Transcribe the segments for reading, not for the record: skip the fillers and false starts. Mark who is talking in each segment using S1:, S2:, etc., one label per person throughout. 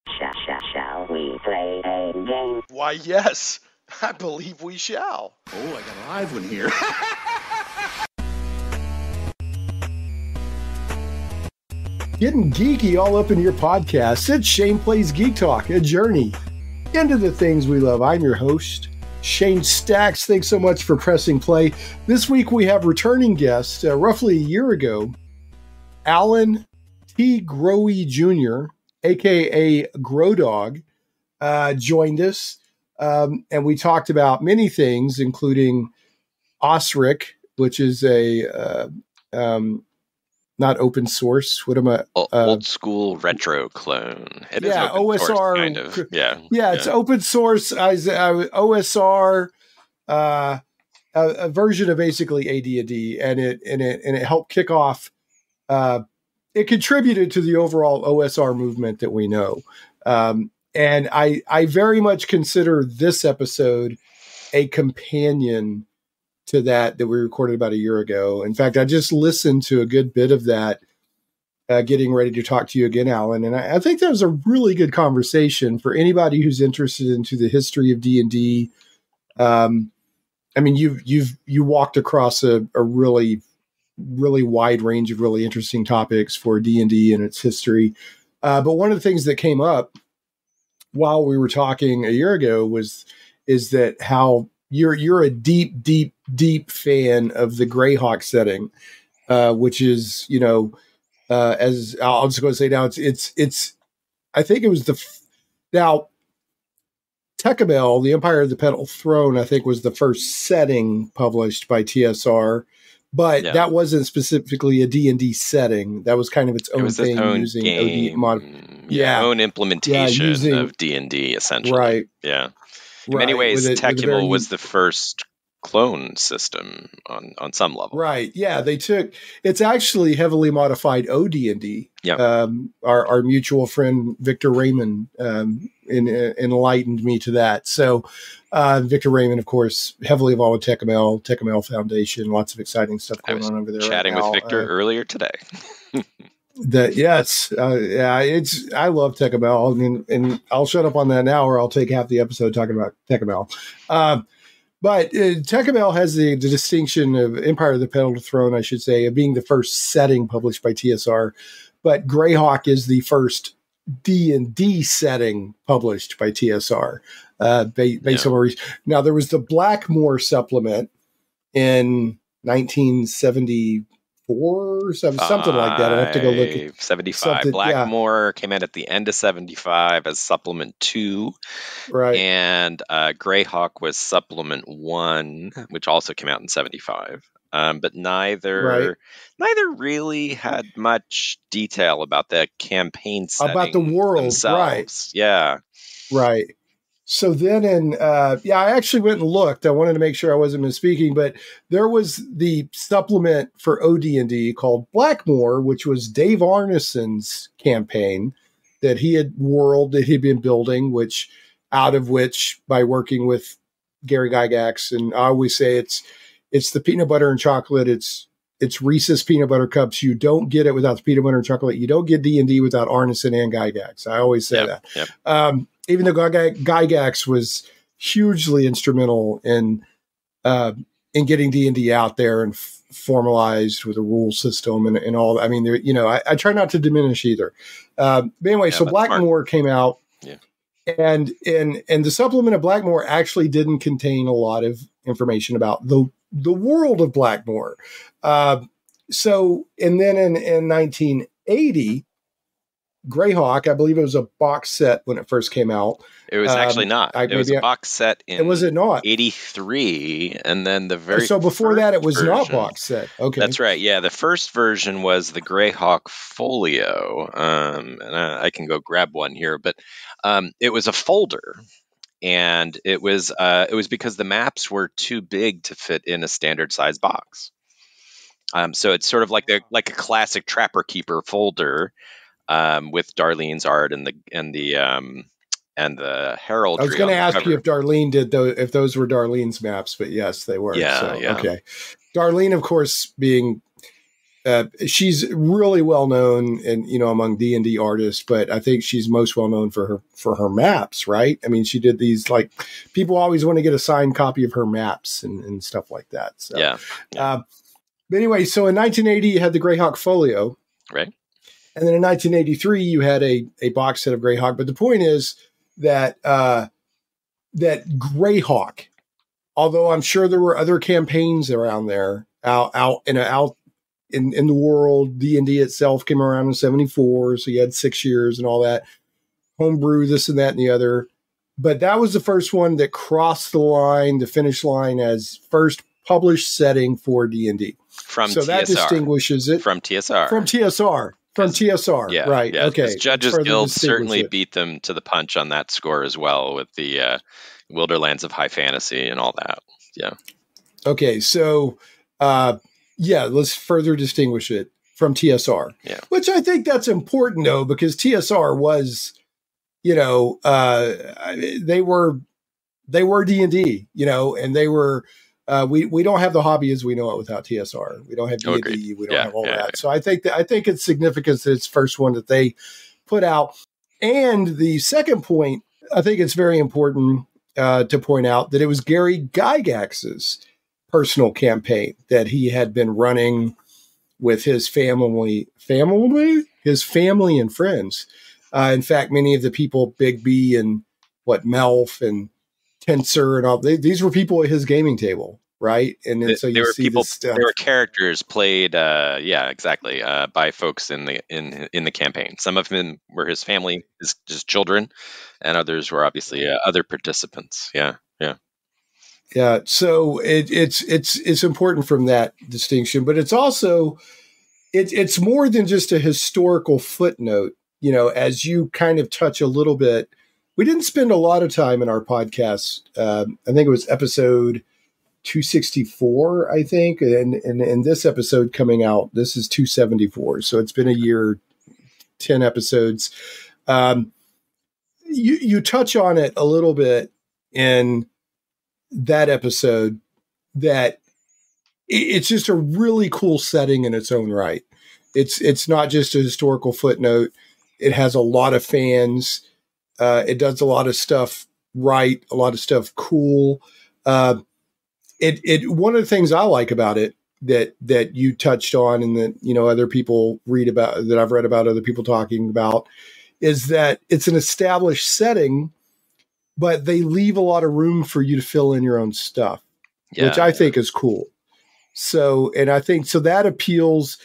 S1: Shall we play a game?
S2: Why, yes, I believe we shall.
S3: Oh, I got a live one here.
S4: Getting geeky all up in your podcast. It's Shane Plays Geek Talk, a journey into the things we love. I'm your host, Shane Stacks. Thanks so much for pressing play. This week we have returning guest, roughly a year ago, Allan T. Grohe Jr., a.k.a. Grodog, joined us. And we talked about many things, including Osric, which is a not open source. What am I?
S5: Old school retro clone. It is open
S4: OSR
S5: source, kind of. Yeah,
S4: it's open source. OSR, a version of basically AD&D, and it helped kick off. It contributed to the overall OSR movement that we know. And I very much consider this episode a companion to that we recorded about a year ago. In fact, I just listened to a good bit of that, getting ready to talk to you again, Allan. And I think that was a really good conversation for anybody who's interested into the history of D&D. I mean, you walked across a really wide range of really interesting topics for D&D and its history. But one of the things that came up while we were talking a year ago is that how you're a deep fan of the Greyhawk setting, which is, as I'll just go and say now, it's I think it was now Tekabel, the Empire of the Petal Throne, I think was the first setting published by TSR. But that wasn't specifically a D&D setting. That was kind of its own thing, using
S5: game, own implementation of D&D, essentially.
S4: Right.
S5: Yeah. In many ways, Tekabel was the first clone system on some level.
S4: Right. Yeah. It's actually heavily modified OD&D. Yeah. Our mutual friend, Victor Raymond, enlightened me to that. So, Victor Raymond, of course, heavily involved with Tekabel Foundation, lots of exciting stuff going on over there.
S5: Chatting with Victor earlier today.
S4: I love Tekabel, and I'll shut up on that now, or I'll take half the episode talking about Tekabel. But Tekabel has the distinction of Empire of the Petal Throne, I should say, of being the first setting published by TSR. But Greyhawk is the first D&D setting published by TSR. Based on reason. Now, there was the Blackmore supplement in 1974 or something like that. I have to go look at
S5: 75. Blackmore came out at the end of 75 as supplement 2.
S4: Right.
S5: And Greyhawk was supplement 1, which also came out in 75. But neither really had much detail about the campaign setting
S4: about the world
S5: themselves.
S4: Right.
S5: Yeah.
S4: Right. So then I actually went and looked. I wanted to make sure I wasn't misspeaking, but there was the supplement for OD&D called Blackmore, which was Dave Arneson's campaign that he had been building, out of which by working with Gary Gygax, and I always say it's the peanut butter and chocolate. It's Reese's peanut butter cups. You don't get it without the peanut butter and chocolate. You don't get D&D without Arneson and Gygax. I always say that. Yep. Even though Gygax was hugely instrumental in getting D&D out there and formalized with a rule system and all. I mean, I try not to diminish either. But anyway, so Blackmore came out, and the supplement of Blackmore actually didn't contain a lot of information about the world of Blackmore. So, and then in 1980. Greyhawk, I believe it was a box set when it first came out.
S5: It was actually not. It was a box set in
S4: was it not?
S5: 83, and then the very
S4: so before that it was not box set. Okay,
S5: that's right. Yeah, the first version was the Greyhawk Folio, and I can go grab one here, but it was a folder, and it was because the maps were too big to fit in a standard size box. So it's sort of like a classic Trapper Keeper folder. With Darlene's art and the heraldry.
S4: I was going to ask you if Darlene did if those were Darlene's maps, but yes, they were.
S5: Yeah.
S4: Okay. Darlene, of course, being she's really well known and, among D&D artists, but I think she's most well known for her maps, right? I mean, she did these, like, people always want to get a signed copy of her maps and stuff like that. So,
S5: Yeah.
S4: But anyway, so in 1980, you had the Greyhawk Folio.
S5: Right.
S4: And then in 1983, you had a box set of Greyhawk. But the point is that that Greyhawk, although I'm sure there were other campaigns around there out in the world, D&D itself came around in 74, so you had 6 years and all that. Homebrew, this and that and the other. But that was the first one that crossed the finish line as first published setting for D&D.
S5: From
S4: so
S5: TSR.
S4: That distinguishes it.
S5: From TSR.
S4: From TSR,
S5: yeah,
S4: right.
S5: Yeah,
S4: okay.
S5: Judges Guild certainly beat them to the punch on that score as well with the Wilderlands of High Fantasy and all that. Yeah.
S4: Okay, so let's further distinguish it from TSR.
S5: Yeah. Which
S4: I think that's important though, because TSR was, they were D&D, and they were. We don't have the hobby as we know it without TSR. We don't have D&D. We don't have all that. Yeah. So I think it's significant that it's the first one that they put out. And the second point, I think it's very important to point out that it was Gary Gygax's personal campaign that he had been running with his family and friends. In fact, many of the people, Big B and Melf and Tensor and all, these were people at his gaming table, right? And then so you see people.
S5: There were characters played, exactly, by folks in the campaign. Some of them were his family, his children, and others were obviously other participants. Yeah.
S4: So it's important from that distinction, but it's also it's more than just a historical footnote. As you kind of touch a little bit. We didn't spend a lot of time in our podcast. I think it was episode 264, I think. And this episode coming out, this is 274. So it's been a year, 10 episodes. You touch on it a little bit in that episode that it's just a really cool setting in its own right. It's not just a historical footnote. It has a lot of fans. It does a lot of stuff right, a lot of stuff cool. One of the things I like about it that you touched on and that other people read about, that I've read about other people talking about, is that it's an established setting, but they leave a lot of room for you to fill in your own stuff, which I think is cool. So, and I think so that appeals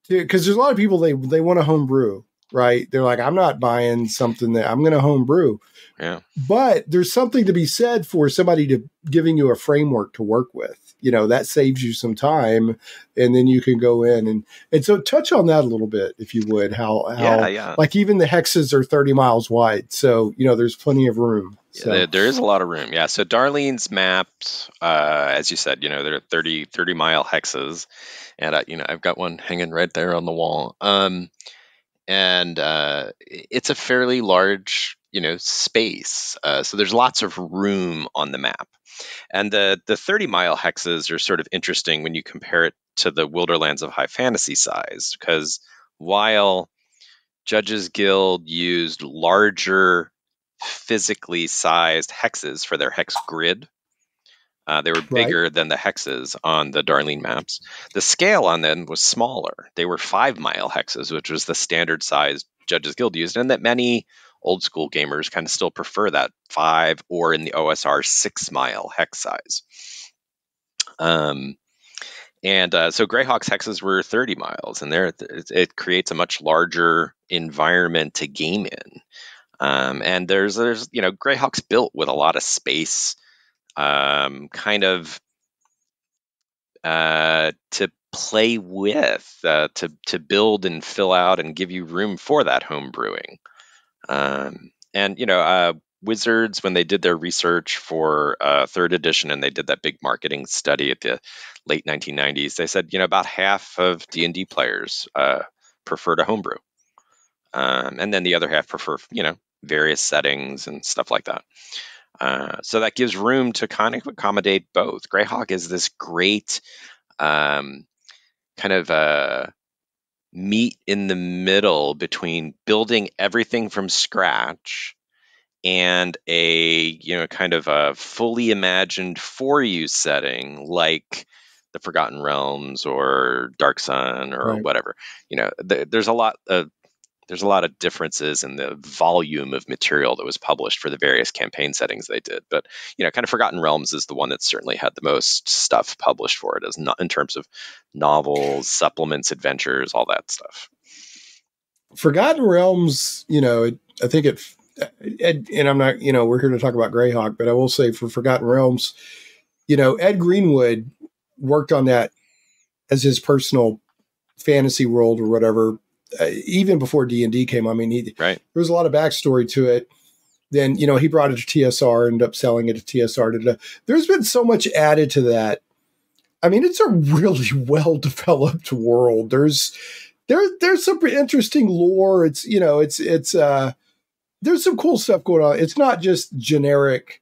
S4: to, because there's a lot of people they want to homebrew. Right. They're like, I'm not buying something that I'm going to homebrew.
S5: Yeah.
S4: But there's something to be said for somebody giving you a framework to work with. That saves you some time, and then you can go in and so touch on that a little bit, if you would, how like even the hexes are 30 miles wide. So, there's plenty of room. So.
S5: Yeah, there is a lot of room. Yeah. So Darlene's maps, as you said, they're 30 mile hexes, and I've got one hanging right there on the wall. And it's a fairly large, space. So there's lots of room on the map. And the 30-mile hexes are sort of interesting when you compare it to the Wilderlands of High Fantasy size, because while Judges Guild used larger, physically sized hexes for their hex grid, they were bigger than the hexes on the Darlene maps. The scale on them was smaller. They were 5-mile hexes, which was the standard size Judges Guild used, and that many old school gamers kind of still prefer that 5 or in the OSR 6-mile hex size. So Greyhawk's hexes were 30 miles, and it creates a much larger environment to game in. And there's Greyhawk's built with a lot of space. To play with, to build and fill out and give you room for that home brewing. Wizards, when they did their research for 3rd edition and they did that big marketing study at the late 1990s, they said, about half of D&D players prefer to homebrew. And then the other half prefer, various settings and stuff like that. So that gives room to kind of accommodate both. Greyhawk is this great kind of meet in the middle between building everything from scratch and a kind of a fully imagined for you setting like the Forgotten Realms or Dark Sun or
S4: Right.
S5: whatever. There's a lot of differences in the volume of material that was published for the various campaign settings they did. But kind of Forgotten Realms is the one that certainly had the most stuff published for it, as not in terms of novels, supplements, adventures, all that stuff.
S4: Forgotten Realms, I think and I'm not, we're here to talk about Greyhawk, but I will say for Forgotten Realms, Ed Greenwood worked on that as his personal fantasy world or whatever, even before D&D came. I mean,
S5: Right.
S4: There was a lot of backstory to it. Then, he brought it to TSR, ended up selling it to TSR. There's been so much added to that. I mean, it's a really well-developed world. There's some pretty interesting lore. It's there's some cool stuff going on. It's not just generic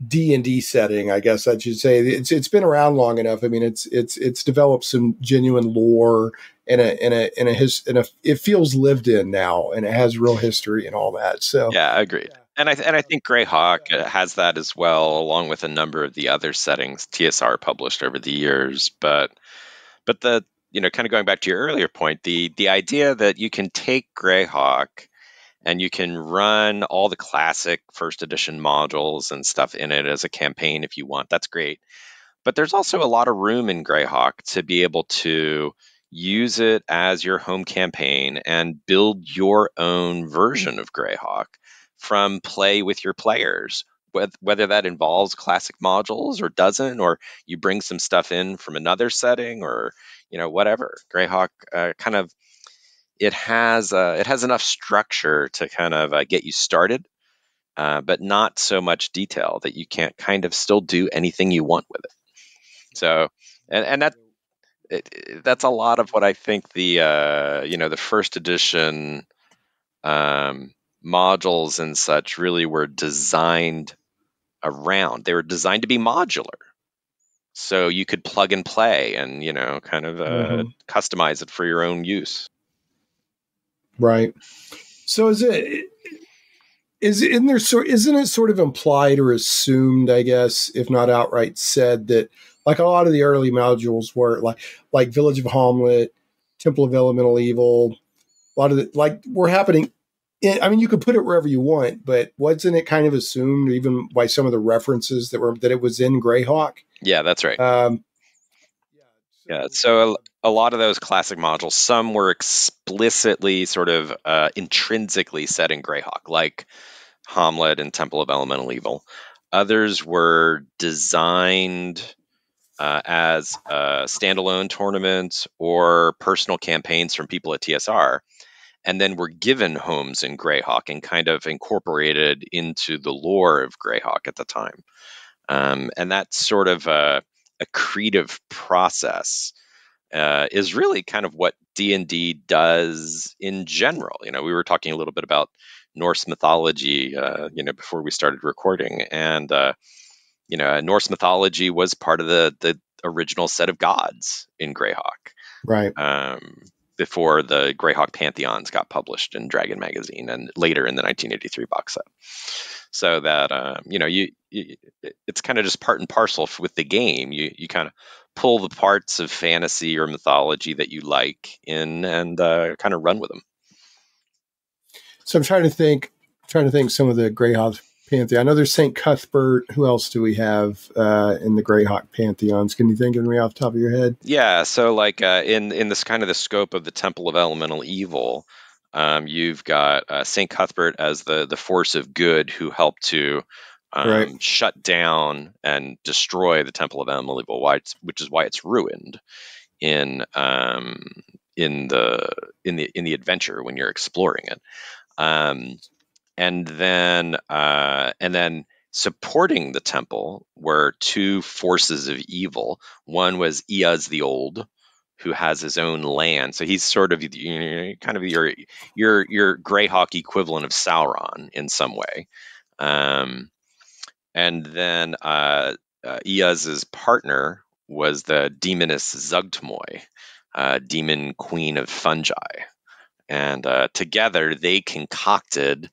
S4: D&D setting, I guess I should say. It's been around long enough. I mean, it's developed some genuine lore and it feels lived in now, and it has real history and all that. So
S5: yeah, agreed. And I think Greyhawk has that as well, along with a number of the other settings TSR published over the years. But the kind of going back to your earlier point, the idea that you can take Greyhawk and you can run all the classic first edition modules and stuff in it as a campaign if you want. That's great. But there's also a lot of room in Greyhawk to be able to use it as your home campaign and build your own version of Greyhawk from play with your players, whether that involves classic modules or doesn't, or you bring some stuff in from another setting or whatever. Greyhawk kind of it has enough structure to kind of get you started, but not so much detail that you can't kind of still do anything you want with it. So, and that's a lot of what I think the the first edition modules and such really were designed around. They were designed to be modular, so you could plug and play and kind of customize it for your own use.
S4: Right. So isn't it sort of implied or assumed, I guess, if not outright said, that like a lot of the early modules were like Village of Hamlet, Temple of Elemental Evil, a lot of were happening. I mean, you could put it wherever you want, but wasn't it kind of assumed, even by some of the references that it was in Greyhawk?
S5: Yeah, that's right. So a lot of those classic modules, some were explicitly sort of intrinsically set in Greyhawk, like Hamlet and Temple of Elemental Evil. Others were designed as standalone tournaments or personal campaigns from people at TSR, and then were given homes in Greyhawk and kind of incorporated into the lore of Greyhawk at the time. And that sort of a creative process is really kind of what D&D does in general. We were talking a little bit about Norse mythology, before we started recording, and Norse mythology was part of the original set of gods in Greyhawk,
S4: right?
S5: Before the Greyhawk pantheons got published in Dragon magazine and later in the 1983 box set. So that it's kind of just part and parcel with the game. You kind of pull the parts of fantasy or mythology that you like in and kind of run with them.
S4: So I'm trying to think some of the Greyhawk pantheon. I know there's St. Cuthbert. Who else do we have in the Greyhawk pantheons? Can you think of me off the top of your head?
S5: Yeah, so like in this kind of the scope of the Temple of Elemental Evil, you've got St. Cuthbert as the force of good who helped to shut down and destroy the Temple of Elemental Evil, which is why it's ruined in the adventure when you're exploring it. And then supporting the temple were two forces of evil. One was Eaz the Old, who has his own land. So he's sort of kind of your Greyhawk equivalent of Sauron in some way. And then Eaz's partner was the demoness Zugtmoy, demon queen of fungi. And together they concocted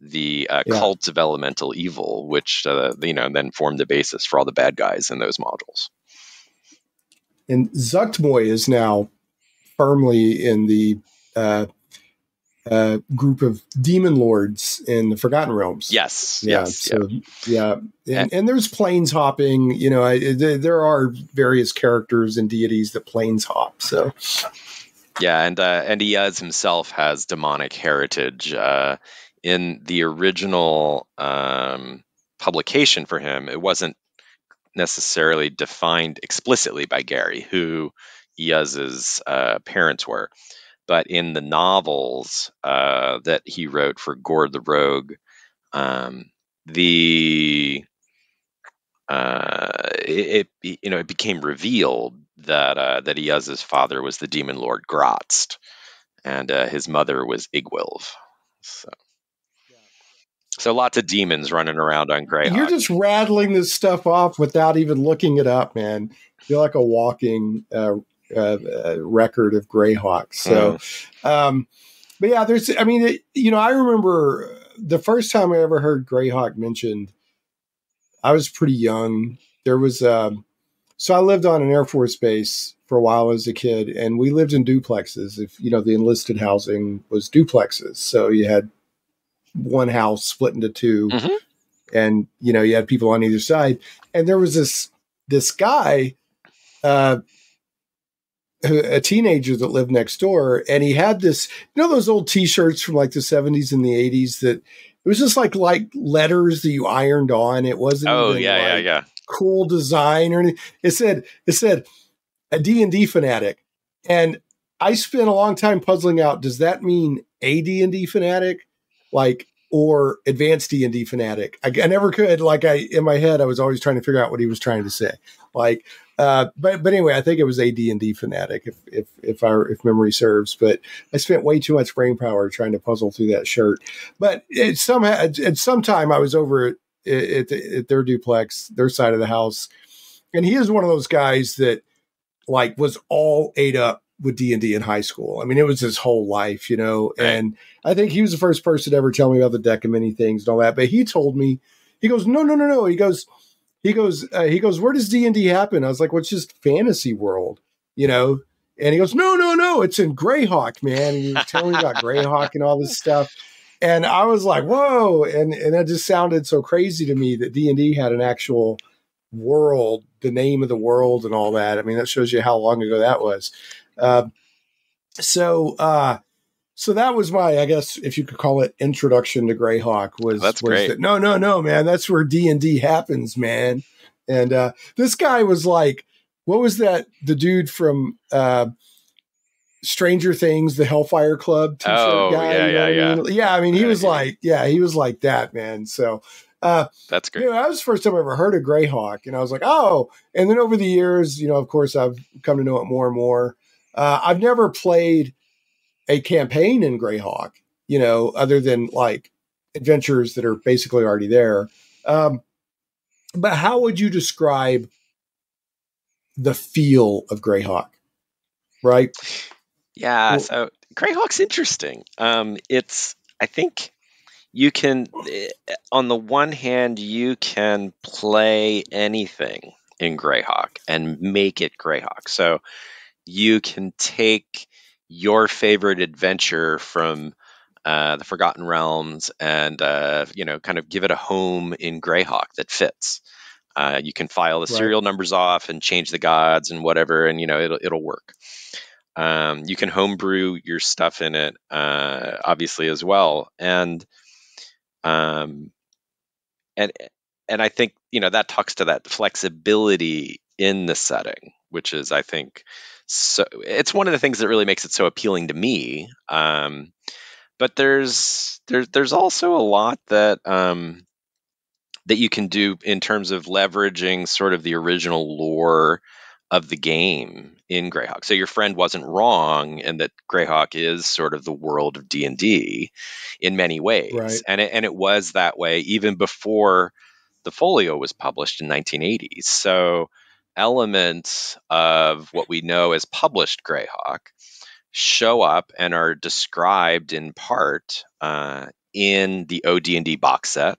S5: the cult of elemental evil, which then formed the basis for all the bad guys in those modules.
S4: And Zuktmoy is now firmly in the group of demon lords in the Forgotten Realms.
S5: Yes.
S4: Yeah.
S5: Yes.
S4: So, and there's planes hopping. There are various characters and deities that planes hop. So.
S5: Yeah, and Iaz himself has demonic heritage. In the original publication for him, it wasn't necessarily defined explicitly by Gary who Iaz's parents were, but in the novels that he wrote for Gord the Rogue, it became revealed that Iaz's father was the demon lord Grotst, and his mother was Igwilv. So lots of demons running around on Greyhawk.
S4: You're just rattling this stuff off without even looking it up, man. You're like a walking record of Greyhawk. So, but yeah, I remember the first time I ever heard Greyhawk mentioned, I was pretty young. There was, so I lived on an Air Force base for a while as a kid, and we lived in duplexes. If, the enlisted housing was duplexes. So you had one house split into two, and, you had people on either side. And there was this guy, a teenager that lived next door, and he had this, those old T-shirts from like the 70s and the 80s that it was just like letters that you ironed on. It wasn't cool design or anything. It said a D&D fanatic. And I spent a long time puzzling out, does that mean a D&D fanatic? Or advanced D&D fanatic? I never could. In my head, I was always trying to figure out what he was trying to say. But anyway, I think it was a D&D fanatic, if memory serves. But I spent way too much brain power trying to puzzle through that shirt. But at some time, I was over at their duplex, their side of the house, and he is one of those guys that was all ate up with D&D in high school. I mean, it was his whole life,
S5: Right.
S4: And I think he was the first person to ever tell me about the deck of many things and all that. But he told me, he goes, no. He goes, where does D&D happen? I was like, well, it's just fantasy world, And he goes, no, it's in Greyhawk, man. And he was telling me about Greyhawk and all this stuff. And I was like, whoa. And that just sounded so crazy to me that D&D had an actual world, the name of the world and all that. I mean, that shows you how long ago that was. So that was my, I guess, if you could call it, introduction to Greyhawk.
S5: That's great.
S4: That, no, man, that's where D&D happens, man. And this guy was like, what was that? The dude from Stranger Things, the Hellfire Club t-shirt guy. Yeah. I mean, he was like that, man. So
S5: that's great.
S4: That was the first time I ever heard of Greyhawk, and I was like, oh. And then over the years, of course, I've come to know it more and more. I've never played a campaign in Greyhawk, other than adventures that are basically already there. But how would you describe the feel of Greyhawk? Right?
S5: Yeah. So Greyhawk's interesting. I think you can, on the one hand, you can play anything in Greyhawk and make it Greyhawk. So you can take your favorite adventure from the Forgotten Realms and kind of give it a home in Greyhawk that fits. You can file the serial numbers off and change the gods and whatever, and it'll work. You can homebrew your stuff in it, obviously as well, and I think that talks to that flexibility in the setting, which is, I think, so it's one of the things that really makes it so appealing to me. But there's also a lot that you can do in terms of leveraging sort of the original lore of the game in Greyhawk. So your friend wasn't wrong in that Greyhawk is sort of the world of D&D in many ways.
S4: Right.
S5: And it was that way even before the folio was published in 1980s. So elements of what we know as published Greyhawk show up and are described in part in the OD&D box set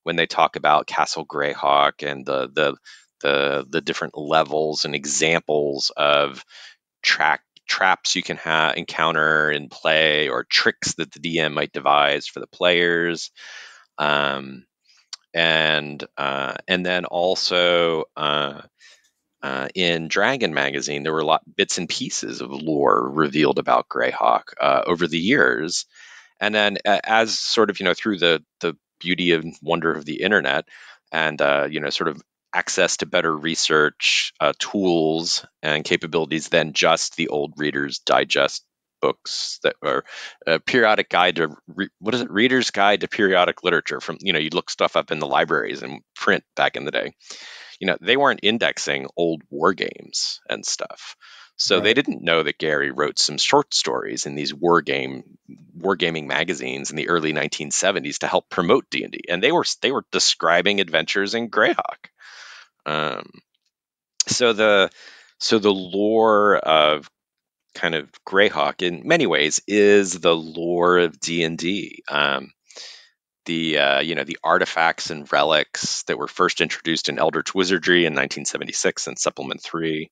S5: when they talk about Castle Greyhawk and the different levels and examples of traps you can encounter in play, or tricks that the DM might devise for the players. And then also in Dragon Magazine, there were a lot bits and pieces of lore revealed about Greyhawk over the years. And then as sort of, through the beauty and wonder of the internet, and sort of access to better research tools and capabilities than just the old Reader's Digest books that are a periodic guide to Reader's Guide to Periodic Literature. From you'd look stuff up in the libraries and print back in the day. They weren't indexing old war games and stuff. So They didn't know that Gary wrote some short stories in these wargaming magazines in the early 1970s to help promote D&D, and they were describing adventures in Greyhawk. So the lore of kind of Greyhawk in many ways is the lore of D&D. The artifacts and relics that were first introduced in Eldritch Wizardry in 1976 in Supplement 3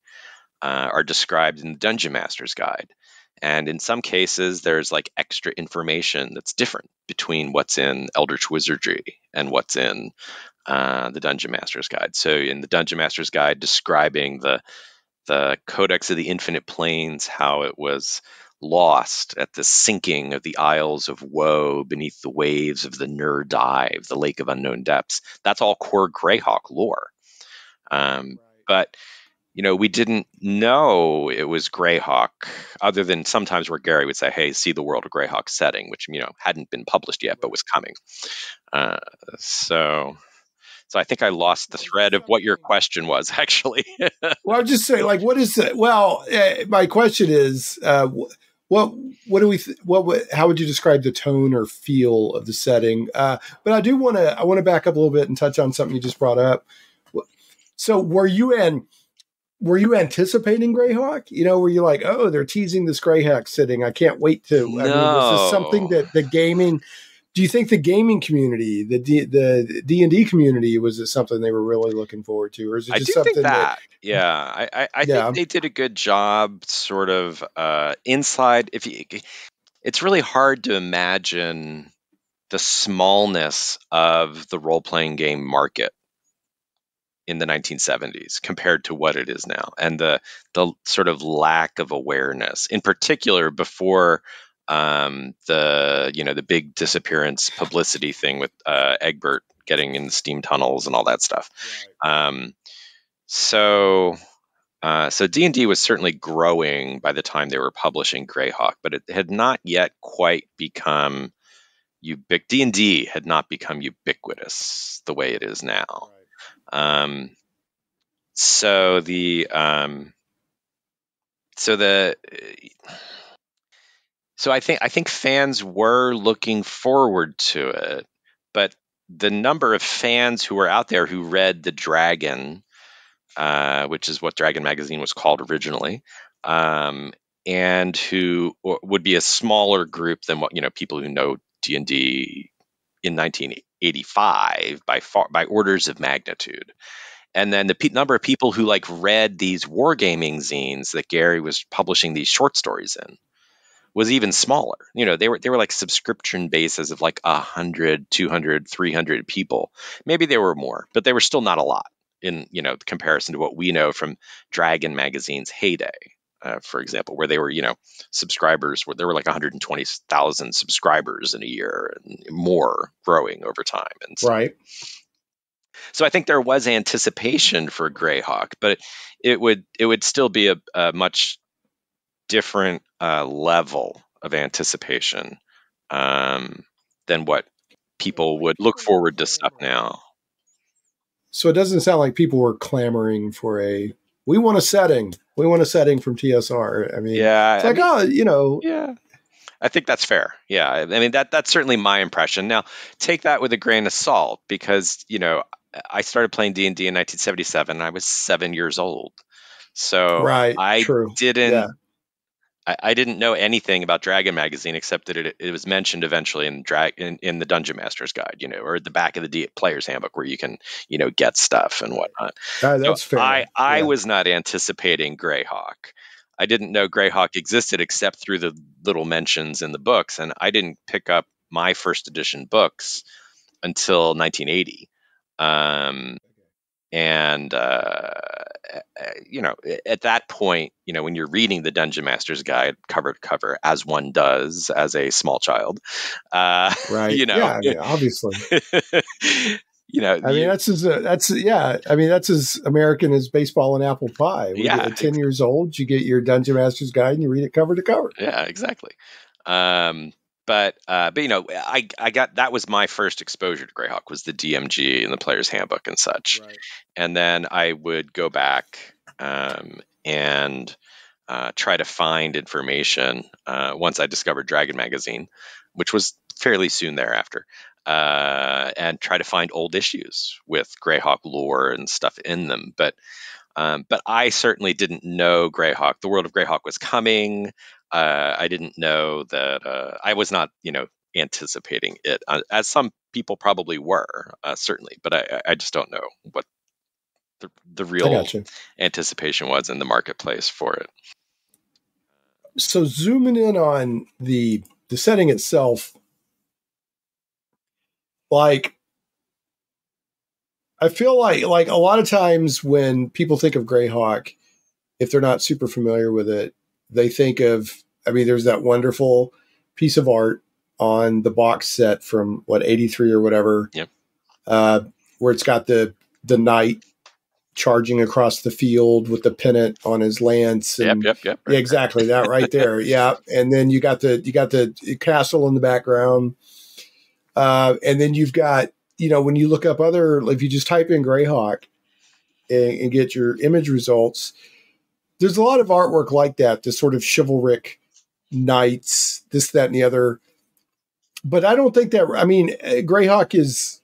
S5: are described in the Dungeon Master's Guide. And in some cases, there's like extra information that's different between what's in Eldritch Wizardry and what's in the Dungeon Master's Guide. So in the Dungeon Master's Guide, describing the Codex of the Infinite Planes, how it was lost at the sinking of the Isles of Woe beneath the waves of the Nur Dive, the Lake of Unknown Depths. That's all core Greyhawk lore. But we didn't know it was Greyhawk, other than sometimes where Gary would say, "Hey, see the World of Greyhawk setting," which hadn't been published yet, but was coming. So I think I lost the thread of what your question was, actually.
S4: Well, I'll just say, like, what is it? Well, my question is, what do we? How would you describe the tone or feel of the setting? But I want to back up a little bit and touch on something you just brought up. So, were you anticipating Greyhawk? Were you like, oh, they're teasing this Greyhawk sitting, I can't wait to?
S5: No.
S4: I mean, was this something that the gaming? Do you think the gaming community, the D&D community, was it something they were really looking forward to, or is it just something that?
S5: Yeah, I think they did a good job, sort of inside. It's really hard to imagine the smallness of the role-playing game market in the 1970s compared to what it is now, and the sort of lack of awareness, in particular before the big disappearance publicity thing with Egbert getting in the steam tunnels and all that stuff. So D&D was certainly growing by the time they were publishing Greyhawk, but it had not yet quite become D&D had not become ubiquitous the way it is now. So I think fans were looking forward to it, but the number of fans who were out there who read The Dragon, which is what Dragon Magazine was called originally, and who would be a smaller group than what people who know D&D in 1985 by orders of magnitude. And then the number of people who read these wargaming zines that Gary was publishing these short stories in was even smaller. They were like subscription bases of 100, 200, 300 people. Maybe there were more, but they were still not a lot in comparison to what we know from Dragon Magazine's heyday, for example, where they were subscribers, where there were 120,000 subscribers in a year and more, growing over time. And so,
S4: right.
S5: So I think there was anticipation for Greyhawk, but it would still be a much different level of anticipation than what people would look forward to stuff now.
S4: So it doesn't sound like people were clamoring for we want a setting from TSR. I mean,
S5: yeah,
S4: it's
S5: yeah. I think that's fair. Yeah, I mean that's certainly my impression. Now, take that with a grain of salt, because I started playing D&D in 1977. I was 7 years old. So
S4: Right.
S5: I
S4: True.
S5: didn't
S4: Yeah.
S5: I didn't know anything about Dragon Magazine except that it was mentioned eventually in the Dungeon Master's Guide, or at the back of the Player's Handbook where you can, get stuff and whatnot. So
S4: That's fair.
S5: I
S4: Yeah.
S5: was not anticipating Greyhawk. I didn't know Greyhawk existed except through the little mentions in the books, and I didn't pick up my first edition books until 1980. And at that point, when you're reading the Dungeon Master's Guide cover to cover, as one does as a small child,
S4: Right. Yeah. I mean, obviously. I mean, that's as American as baseball and apple pie. At 10 years old, you get your Dungeon Master's Guide and you read it cover to cover.
S5: Yeah, exactly. But I got, that was my first exposure to Greyhawk, was the DMG and the Player's Handbook and such.
S4: Right.
S5: And then I would go back and try to find information once I discovered Dragon Magazine, which was fairly soon thereafter, and try to find old issues with Greyhawk lore and stuff in them. But I certainly didn't know Greyhawk. The world of Greyhawk was coming. I didn't know that. I was not, anticipating it, as some people probably were, certainly. But I just don't know what the real anticipation was in the marketplace for it.
S4: So zooming in on the setting itself, like, I feel like a lot of times when people think of Greyhawk, if they're not super familiar with it, they think of, there's that wonderful piece of art on the box set from 83 or whatever,
S5: yep.
S4: Where it's got the knight charging across the field with the pennant on his lance. And
S5: yep.
S4: Yeah, exactly. That right there. Yeah. And then you got the castle in the background. And then you've got, when you look up if you just type in Greyhawk and get your image results, there's a lot of artwork like that, the sort of chivalric knights, this, that, and the other. But I don't think that, Greyhawk is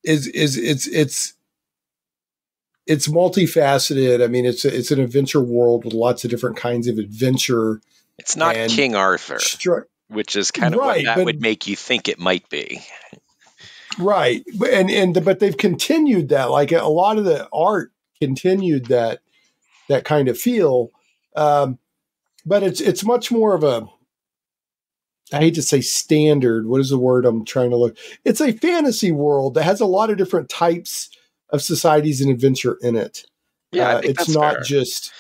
S4: it's multifaceted. It's an adventure world with lots of different kinds of adventure.
S5: It's not King Arthur, which is kind of what that would make you think it might be.
S4: Right. But they've continued that, like a lot of the art continued that kind of feel. But it's much more of a, I hate to say standard. What is the word I'm trying to look? It's a fantasy world that has a lot of different types of societies and adventure in it.
S5: Yeah,
S4: it's not just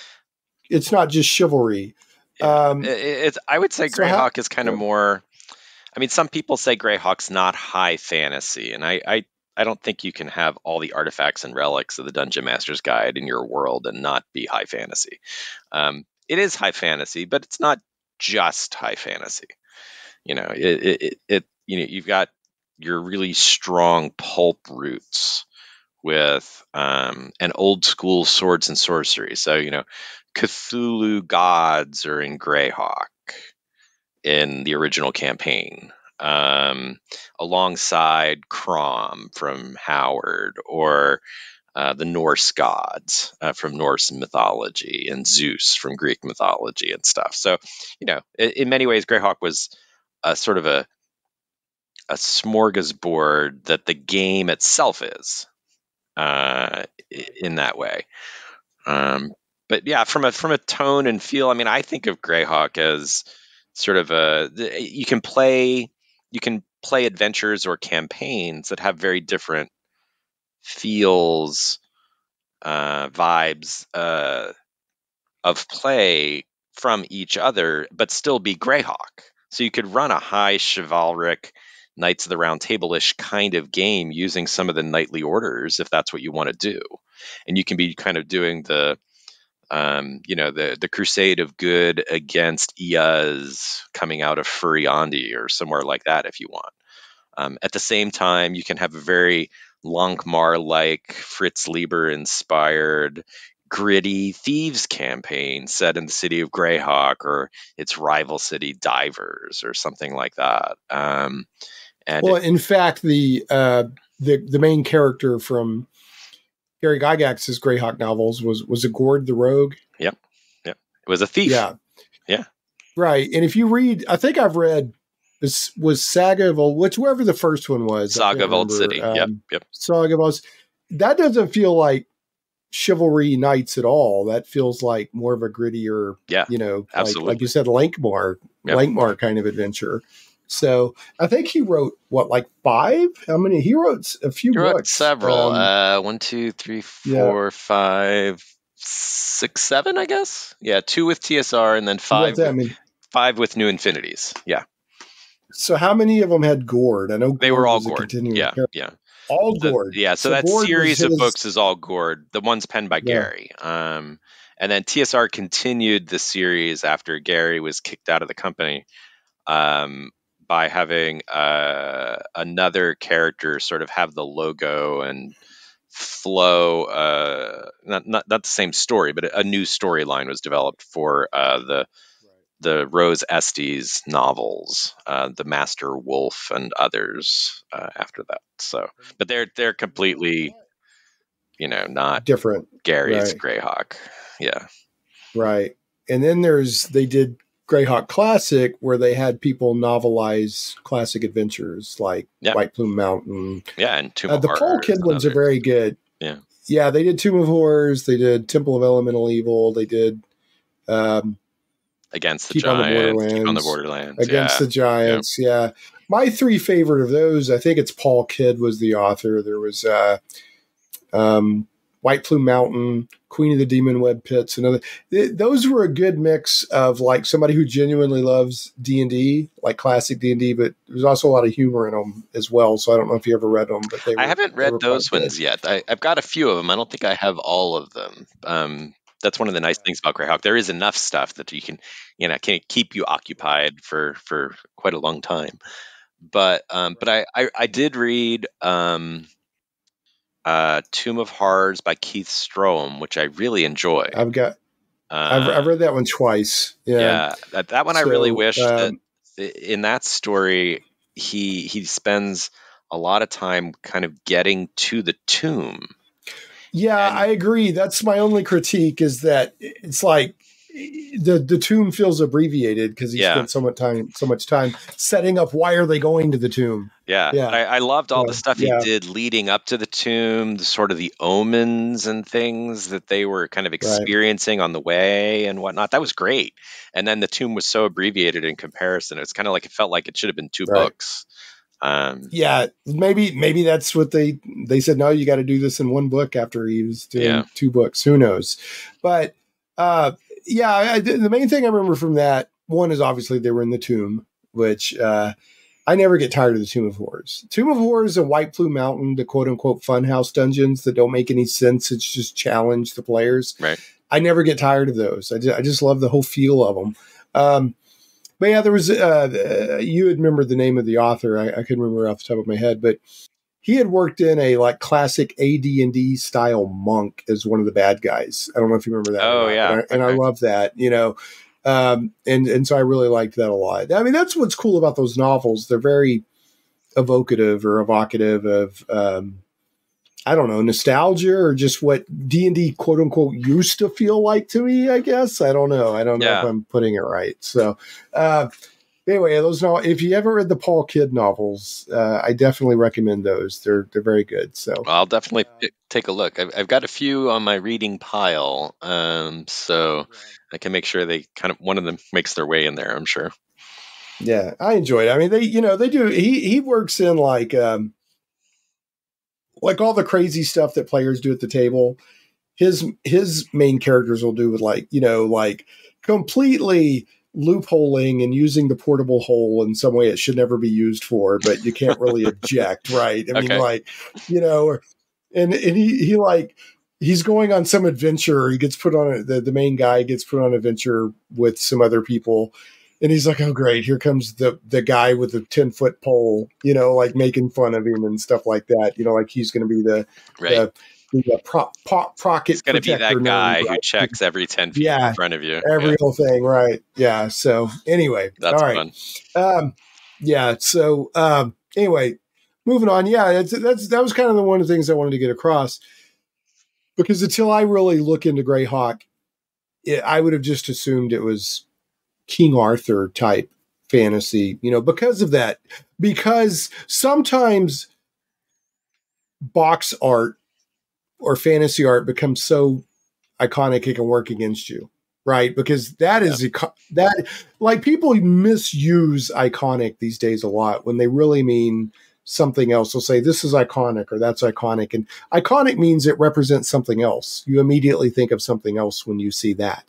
S4: chivalry.
S5: Yeah. I would say Greyhawk is kind of more. Some people say Greyhawk's not high fantasy, and I don't think you can have all the artifacts and relics of the Dungeon Master's Guide in your world and not be high fantasy. It is high fantasy, but it's not just high fantasy. You've got your really strong pulp roots with an old school swords and sorcery. So, Cthulhu gods are in Greyhawk in the original campaign, alongside Crom from Howard, or the Norse gods from Norse mythology, and Zeus from Greek mythology and stuff. So, in many ways, Greyhawk was a sort of a smorgasbord that the game itself is, in that way. But yeah, from a tone and feel, I think of Greyhawk as sort of you can play adventures or campaigns that have very different feels, vibes of play from each other, but still be Greyhawk. So you could run a high chivalric Knights of the Round Table-ish kind of game using some of the knightly orders, if that's what you want to do. And you can be kind of doing the Crusade of Good against Iaz coming out of Furiandi or somewhere like that if you want. At the same time, you can have a very Lankmar-like, Fritz Lieber-inspired, gritty thieves campaign set in the city of Greyhawk or its rival city Divers or something like that.
S4: In fact, the the main character from Gary Gygax's Greyhawk novels was a Gord the Rogue.
S5: Yep. It was a thief. Yeah.
S4: Right. And if you read, I think I've read this was Saga of Old, whichever the first one was.
S5: Saga of Old City. Yep.
S4: Saga of Old. That doesn't feel like chivalry knights at all. That feels like more of a grittier,
S5: absolutely.
S4: like you said, Lankmar kind of adventure. So I think he wrote like 5? How many? He wrote a few books.
S5: Wrote several. 1, 2, 3, 4, 5, 6, 7, I guess. Yeah, 2 with TSR and then 5. 5 with New Infinities. Yeah.
S4: So how many of them had Gord? I know
S5: they were all Gord. Yeah.
S4: All Gord.
S5: So that Gord series of books is all Gord. The one's penned by Gary. And then TSR continued the series after Gary was kicked out of the company. By having another character sort of have the logo and flow, not the same story, but a new storyline was developed for the Rose Estes novels, the Master Wolf and others after that. So, but they're completely, not
S4: different.
S5: Gary's Greyhawk. Yeah.
S4: Right. And then they did Greyhawk Classic, where they had people novelize classic adventures like White Plume Mountain.
S5: Yeah, and Tomb of
S4: the Paul Kidd ones are very good. Yeah, they did Tomb of Horrors. They did Temple of Elemental Evil. They did
S5: Against the Giants, Keep on the Borderlands.
S4: Against the Giants, yeah. My 3 favorite of those, I think it's Paul Kidd was the author. There was White Plume Mountain, Queen of the Demon Web Pits, and those were a good mix of like somebody who genuinely loves D&D, like classic D&D, but there's also a lot of humor in them as well. So I don't know if you ever read them, but I
S5: haven't read those ones yet. I've got a few of them. I don't think I have all of them. That's one of the nice things about Greyhawk. There is enough stuff that you can keep you occupied for quite a long time. But I did read Tomb of Horrors by Keith Strom, which I really enjoy.
S4: I've read that one twice. Yeah,
S5: that one I really wish that in that story he spends a lot of time kind of getting to the tomb.
S4: Yeah, I agree. That's my only critique is that it's like the tomb feels abbreviated because he spent so much time setting up. Why are they going to the tomb?
S5: Yeah. I loved all the stuff he did leading up to the tomb, the sort of the omens and things that they were kind of experiencing on the way and whatnot. That was great. And then the tomb was so abbreviated in comparison. It's kind of like it felt like it should have been 2 books.
S4: Maybe that's what they said. No, you got to do this in 1 book after he was doing 2 books. Who knows? But the main thing I remember from that one is obviously they were in the tomb, which I never get tired of the Tomb of Horrors. Tomb of Horrors and White Plume Mountain, the quote unquote funhouse dungeons that don't make any sense. It's just challenge the players.
S5: Right.
S4: I never get tired of those. I just love the whole feel of them. But yeah, there was, you would remember the name of the author. I couldn't remember off the top of my head, but he had worked in a like classic AD&D style monk as one of the bad guys. I don't know if you remember that.
S5: Oh, yeah.
S4: And I love that, and so I really liked that a lot. I mean, that's what's cool about those novels. They're very evocative of, I don't know, nostalgia or just what D&D quote unquote used to feel like to me, I guess. I don't know. I don't know if I'm putting it right. So, anyway, those if you haven't read the Paul Kidd novels, I definitely recommend those. They're very good. So
S5: I'll definitely take a look. I've got a few on my reading pile, so I can make sure they one of them makes their way in there. I'm sure.
S4: Yeah, I enjoy it. I mean, they do. He works in like all the crazy stuff that players do at the table. His main characters will do with like completely loopholing and using the portable hole in some way it should never be used for, but you can't really object, right? I mean, and he's going on some adventure. He gets put on the main guy gets put on an adventure with some other people, and he's like, "Oh, great! Here comes the guy with the 10-foot pole, like making fun of him and stuff like that. Like he's going to be the pocket.
S5: It's going to be that guy who checks every 10 feet in front of you.
S4: Every little thing, right? Yeah. So anyway,
S5: that's
S4: all right.
S5: fun.
S4: So anyway, moving on. Yeah, that was kind of one of the things I wanted to get across, because until I really look into Greyhawk, I would have just assumed it was King Arthur type fantasy, because of that. Because sometimes box art or fantasy art becomes so iconic it can work against you, right? Because that is that, like, people misuse iconic these days a lot when they really mean something else. They'll say this is iconic or that's iconic, and iconic means it represents something else. You immediately think of something else when you see that.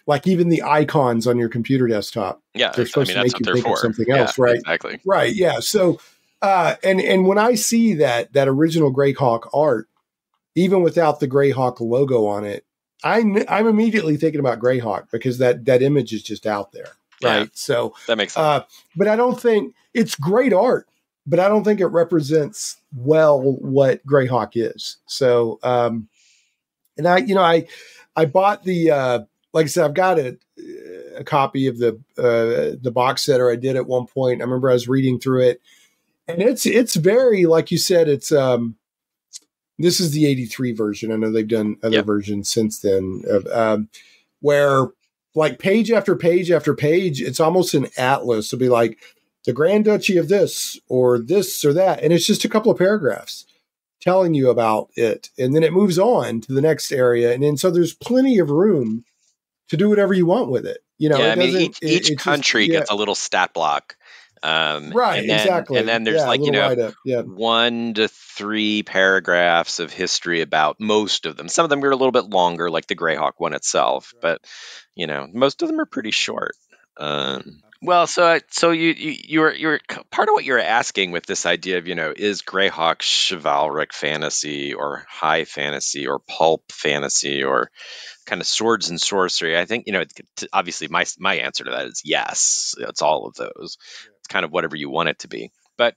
S4: Like even the icons on your computer desktop, they're supposed to make you think of something else, right?
S5: Exactly.
S4: Right. Yeah. So, and when I see that original Greyhawk art, even without the Greyhawk logo on it, I'm immediately thinking about Greyhawk, because that image is just out there. Right.
S5: Yeah,
S4: so
S5: that makes sense.
S4: But I don't think it's great art, but I don't think it represents well what Greyhawk is. So, and I bought the, like I said, I've got a copy of the box set, or I did at one point. I remember I was reading through it, and it's very, like you said, it's, this is the 83 version. I know they've done other versions since then, where like page after page after page, it's almost an atlas. It'll be like the Grand Duchy of this or this or that. And it's just a couple of paragraphs telling you about it. And then it moves on to the next area. And then so there's plenty of room to do whatever you want with it.
S5: I mean, each country gets a little stat block.
S4: Right, exactly.
S5: And then there's 1 to 3 paragraphs of history about most of them. Some of them are a little bit longer, like the Greyhawk one itself, but most of them are pretty short. Well, so you're part of what you're asking with this idea of, is Greyhawk chivalric fantasy or high fantasy or pulp fantasy or kind of swords and sorcery? I think, obviously my answer to that is yes. It's all of those. It's kind of whatever you want it to be. But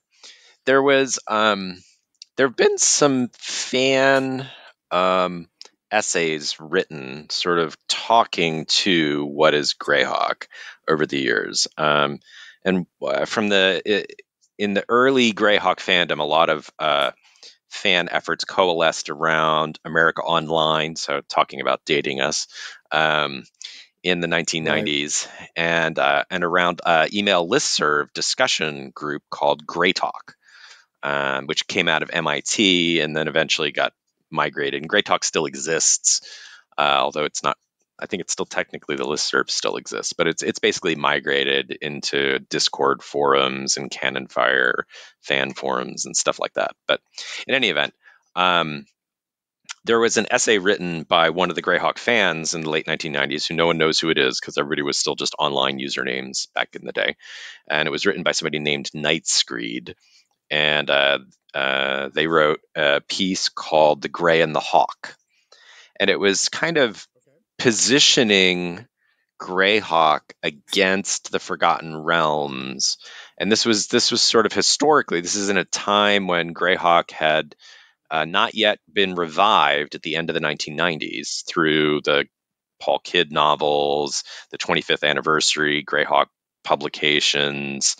S5: there have been some fan essays written sort of talking to what is Greyhawk over the years. And in the early Greyhawk fandom, a lot of fan efforts coalesced around America Online, so talking about dating us, in the 1990s, and around email listserv discussion group called Greytalk, which came out of MIT and then eventually got migrated. And Greytalk still exists, although it's not. I think it's still technically the listserv still exists, but it's basically migrated into Discord forums and Cannon Fire fan forums and stuff like that. But in any event, there was an essay written by one of the Greyhawk fans in the late 1990s, who no one knows who it is because everybody was still just online usernames back in the day. And it was written by somebody named Nightscreed. And they wrote a piece called The Grey and the Hawk. And it was kind of positioning Greyhawk against the Forgotten Realms. And this was sort of historically, this is in a time when Greyhawk had not yet been revived at the end of the 1990s through the Paul Kidd novels, the 25th anniversary Greyhawk publications,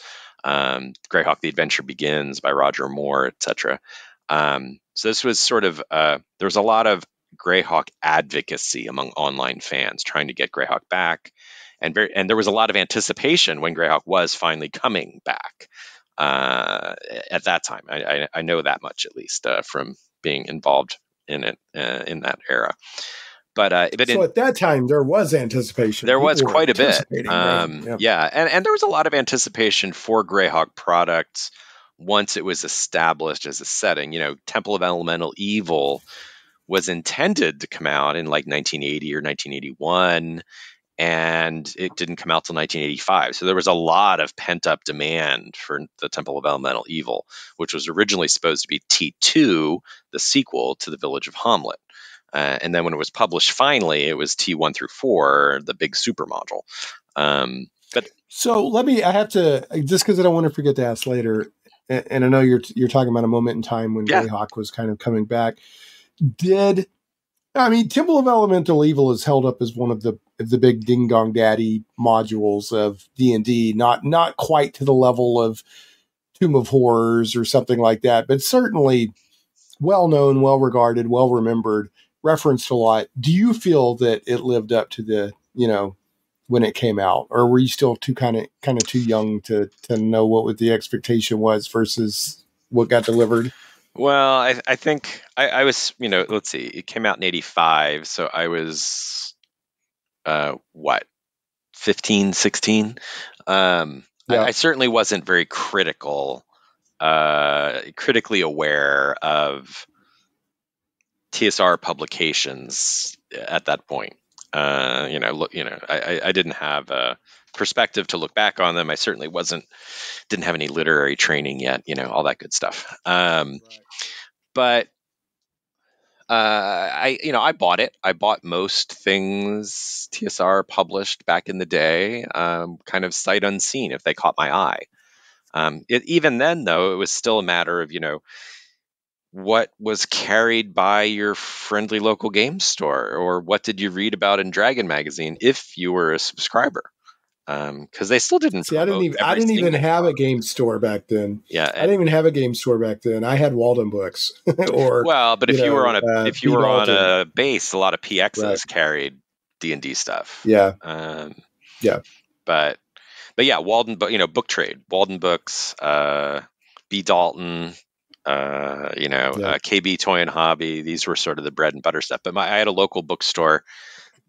S5: Greyhawk: The Adventure Begins by Roger Moore, etc. So this was sort of, there was a lot of Greyhawk advocacy among online fans trying to get Greyhawk back. And there was a lot of anticipation when Greyhawk was finally coming back at that time. I know that much, at least, from being involved in it in that era. But so
S4: at that time, there was anticipation.
S5: There was
S4: People
S5: quite a bit.
S4: Right?
S5: Yeah. And there was a lot of anticipation for Greyhawk products once it was established as a setting. Temple of Elemental Evil was intended to come out in like 1980 or 1981, and it didn't come out till 1985. So there was a lot of pent-up demand for the Temple of Elemental Evil, which was originally supposed to be T2, the sequel to the Village of Hamlet. And then when it was published finally, it was T1 through 4, the big super module.
S4: So I have to, just because I don't want to forget to ask later, and I know you're talking about a moment in time when Greyhawk was kind of coming back. Temple of Elemental Evil is held up as one of the big Ding Dong Daddy modules of D&D, not quite to the level of Tomb of Horrors or something like that, but certainly well known, well regarded, well remembered, referenced a lot. Do you feel that it lived up to the, when it came out, or were you still too kind of too young to know what the expectation was versus what got delivered?
S5: Well, I think I was, let's see, it came out in 85. So I was, 15, 16. I certainly wasn't very critically aware of TSR publications at that point. I didn't have a perspective to look back on them. I certainly didn't have any literary training yet, all that good stuff. But I bought it. I bought most things TSR published back in the day, kind of sight unseen if they caught my eye. Even then, though, it was still a matter of, what was carried by your friendly local game store, or what did you read about in Dragon Magazine if you were a subscriber? Because they still didn't.
S4: See, I didn't even have a game store back then.
S5: Yeah,
S4: I didn't even have a game store back then. I had Walden books, but
S5: if you were on a base, a lot of PXs carried D&D stuff.
S4: Yeah,
S5: but yeah, Walden, book trade, Walden Books, B. Dalton, KB Toy and Hobby. These were sort of the bread and butter stuff. But I had a local bookstore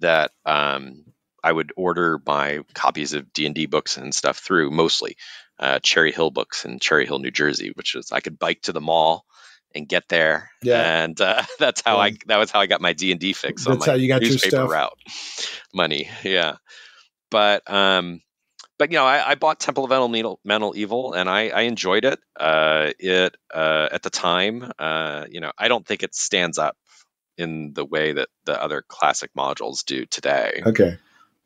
S5: that I would order my copies of D&D books and stuff through, mostly Cherry Hill Books in Cherry Hill, New Jersey, which was I could bike to the mall and get there. Yeah. And that was how I got my D&D fix.
S4: That's on my how you got
S5: newspaper
S4: your stuff.
S5: Route money. Yeah. But I bought Temple of Elemental Evil, and I enjoyed it. It at the time, I don't think it stands up in the way that the other classic modules do today.
S4: Okay.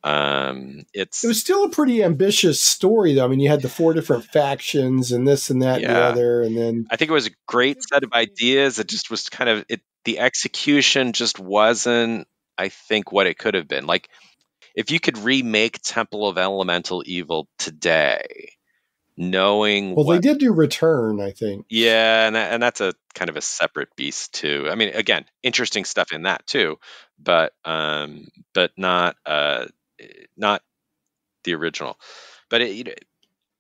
S5: It
S4: was still a pretty ambitious story, though. I mean, you had the 4 different factions and this and that and the other, and then
S5: I think it was a great set of ideas. It just was kind of the execution just wasn't, I think, what it could have been. Like, if you could remake Temple of Elemental Evil today, knowing
S4: they did do Return, I think.
S5: Yeah, and that's a kind of a separate beast too. I mean, again, interesting stuff in that too, but not the original. But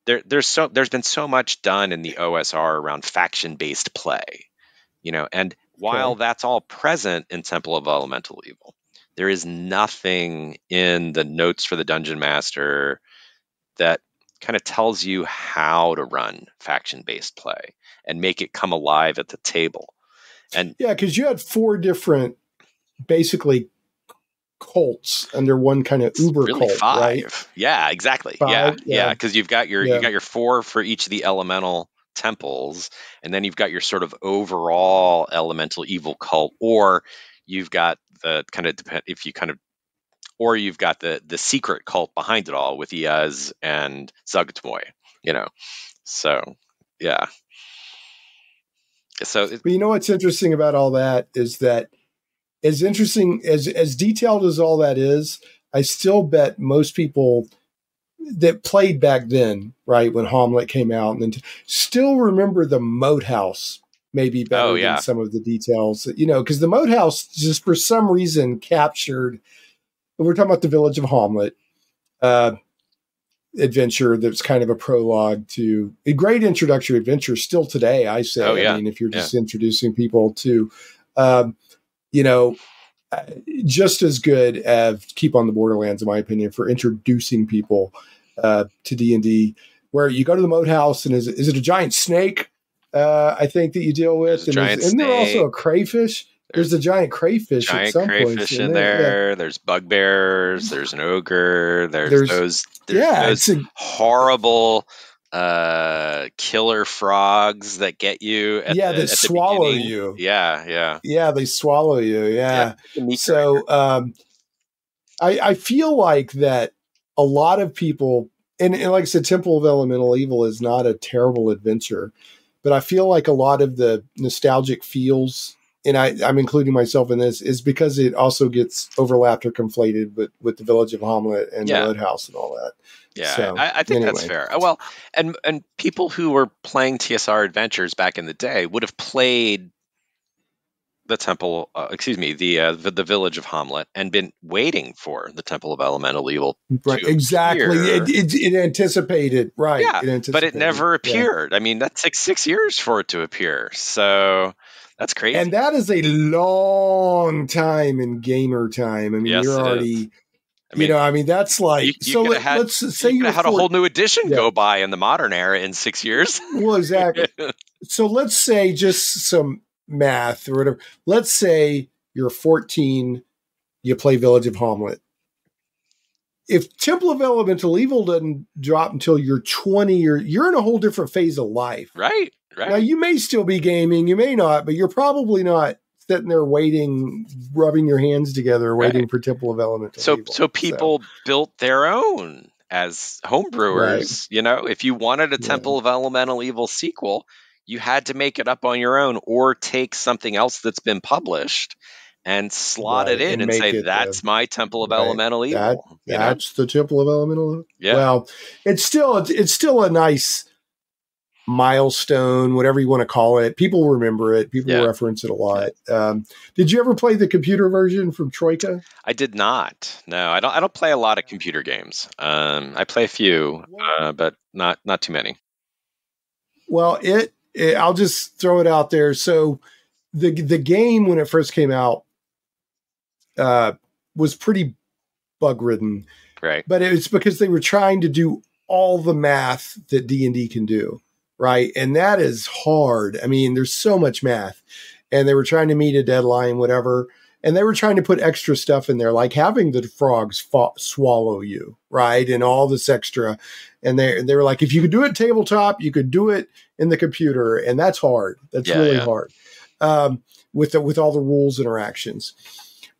S5: there's been so much done in the OSR around faction-based play, and while that's all present in Temple of Elemental Evil, there is nothing in the notes for the Dungeon Master that kind of tells you how to run faction-based play and make it come alive at the table. And
S4: yeah, because you had 4 different, basically, cults under one kind of uber
S5: really
S4: cult,
S5: 5.
S4: Right?
S5: Yeah, exactly.
S4: 5?
S5: Yeah, because you've got your 4 for each of the elemental temples, and then you've got your sort of overall elemental evil cult, or you've got the kind of or you've got the secret cult behind it all with Iaz and Zuggtmoy, So, yeah. So,
S4: but what's interesting about all that is that as interesting as detailed as all that is, I still bet most people that played back then, right, when Hamlet came out, and then still remember the Moathouse maybe better than some of the details, because the Moathouse just for some reason captured. We're talking about the Village of Hamlet adventure. That's kind of a prologue to a great introductory adventure still today, I say. I mean, if you're just introducing people to, just as good as Keep on the Borderlands, in my opinion, for introducing people to D&D, where you go to the Moathouse and is it a giant snake? I think that you deal with, isn't there also a crayfish? There's a giant crayfish at some point.
S5: Crayfish in there. Yeah. There's bugbears. There's an ogre. There's those horrible killer frogs that get you.
S4: That swallow you.
S5: Yeah,
S4: they swallow you. Yeah. So I feel like that a lot of people, and like I said, Temple of Elemental Evil is not a terrible adventure, but I feel like a lot of the nostalgic feels and I'm including myself in this, is because it also gets overlapped or conflated with the Village of Hamlet and the Moathouse and all that.
S5: Yeah,
S4: so,
S5: I think that's fair. Well, and people who were playing TSR Adventures back in the day would have played the Temple, the Village of Hamlet, and been waiting for the Temple of Elemental Evil.
S4: Right, exactly. It anticipated, right?
S5: Yeah, but it never appeared. I mean, that takes 6 years for it to appear. So that's crazy.
S4: And that is a long time in gamer time. I mean,
S5: yes,
S4: you're already. That's like let's say
S5: you had a whole new edition go by in the modern era in 6 years.
S4: Well, exactly. So let's say just some math or whatever. Let's say you're 14, you play Village of Hamlet. If Temple of Elemental Evil doesn't drop until you're 20, you're in a whole different phase of life.
S5: Right.
S4: Now, you may still be gaming, you may not, but you're probably not sitting there waiting, rubbing your hands together, waiting for Temple of Elemental Evil.
S5: So people built their own as homebrewers. Right. If you wanted a Temple of Elemental Evil sequel, you had to make it up on your own or take something else that's been published and slot it in and say, that's my Temple of Elemental Evil.
S4: That's the Temple of Elemental Evil.
S5: Yeah.
S4: Well, it's still a nice milestone, whatever you want to call it. People remember it. People reference it a lot. Did you ever play the computer version from Troika?
S5: I did not. No, I don't play a lot of computer games. I play a few, but not too many.
S4: Well, I'll just throw it out there. So the game, when it first came out, was pretty bug ridden.
S5: Right.
S4: But it's because they were trying to do all the math that D&D can do. Right. And that is hard. I mean, there's so much math, and they were trying to meet a deadline, whatever. And they were trying to put extra stuff in there, like having the frogs swallow you. Right. And all this extra. And they were like, if you could do it tabletop, you could do it in the computer. And that's hard. That's really hard. With all the rules interactions.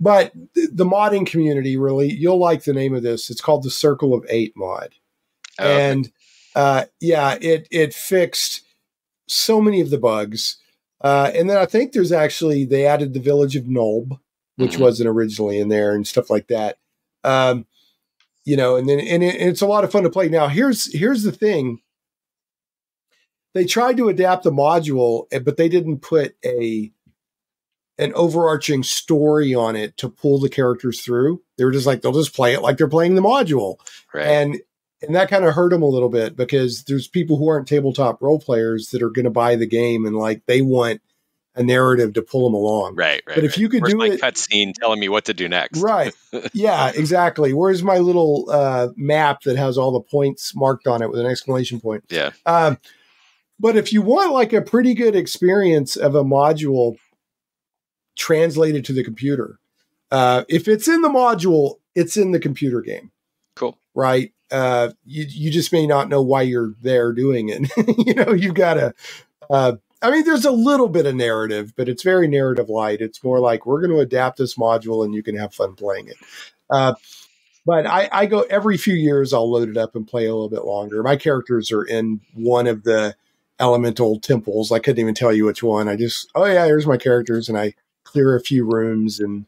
S4: But the modding community, really, you'll like the name of this. It's called the Circle of 8 mod. And it fixed so many of the bugs. And then I think they added the Village of Nulb, which wasn't originally in there, and stuff like that. And it's a lot of fun to play. Now, here's the thing. They tried to adapt the module, but they didn't put an overarching story on it to pull the characters through. They were just like, they'll just play it like they're playing the module.
S5: Right.
S4: And that kind of hurt them a little bit, because there's people who aren't tabletop role players that are going to buy the game, and like they want a narrative to pull them along.
S5: Right.
S4: But if you could
S5: Where's
S4: do
S5: my cutscene telling me what to do next?
S4: Right. Yeah, exactly. Where's my little map that has all the points marked on it with an exclamation point?
S5: Yeah.
S4: But if you want like a pretty good experience of a module translated to the computer, if it's in the module, it's in the computer game.
S5: Cool.
S4: Right. You just may not know why you're there doing it. You've got to, there's a little bit of narrative, but it's very narrative light. It's more like, we're going to adapt this module and you can have fun playing it. But I go every few years, I'll load it up and play a little bit longer. My characters are in one of the elemental temples. I couldn't even tell you which one. Here's my characters, and I clear a few rooms, and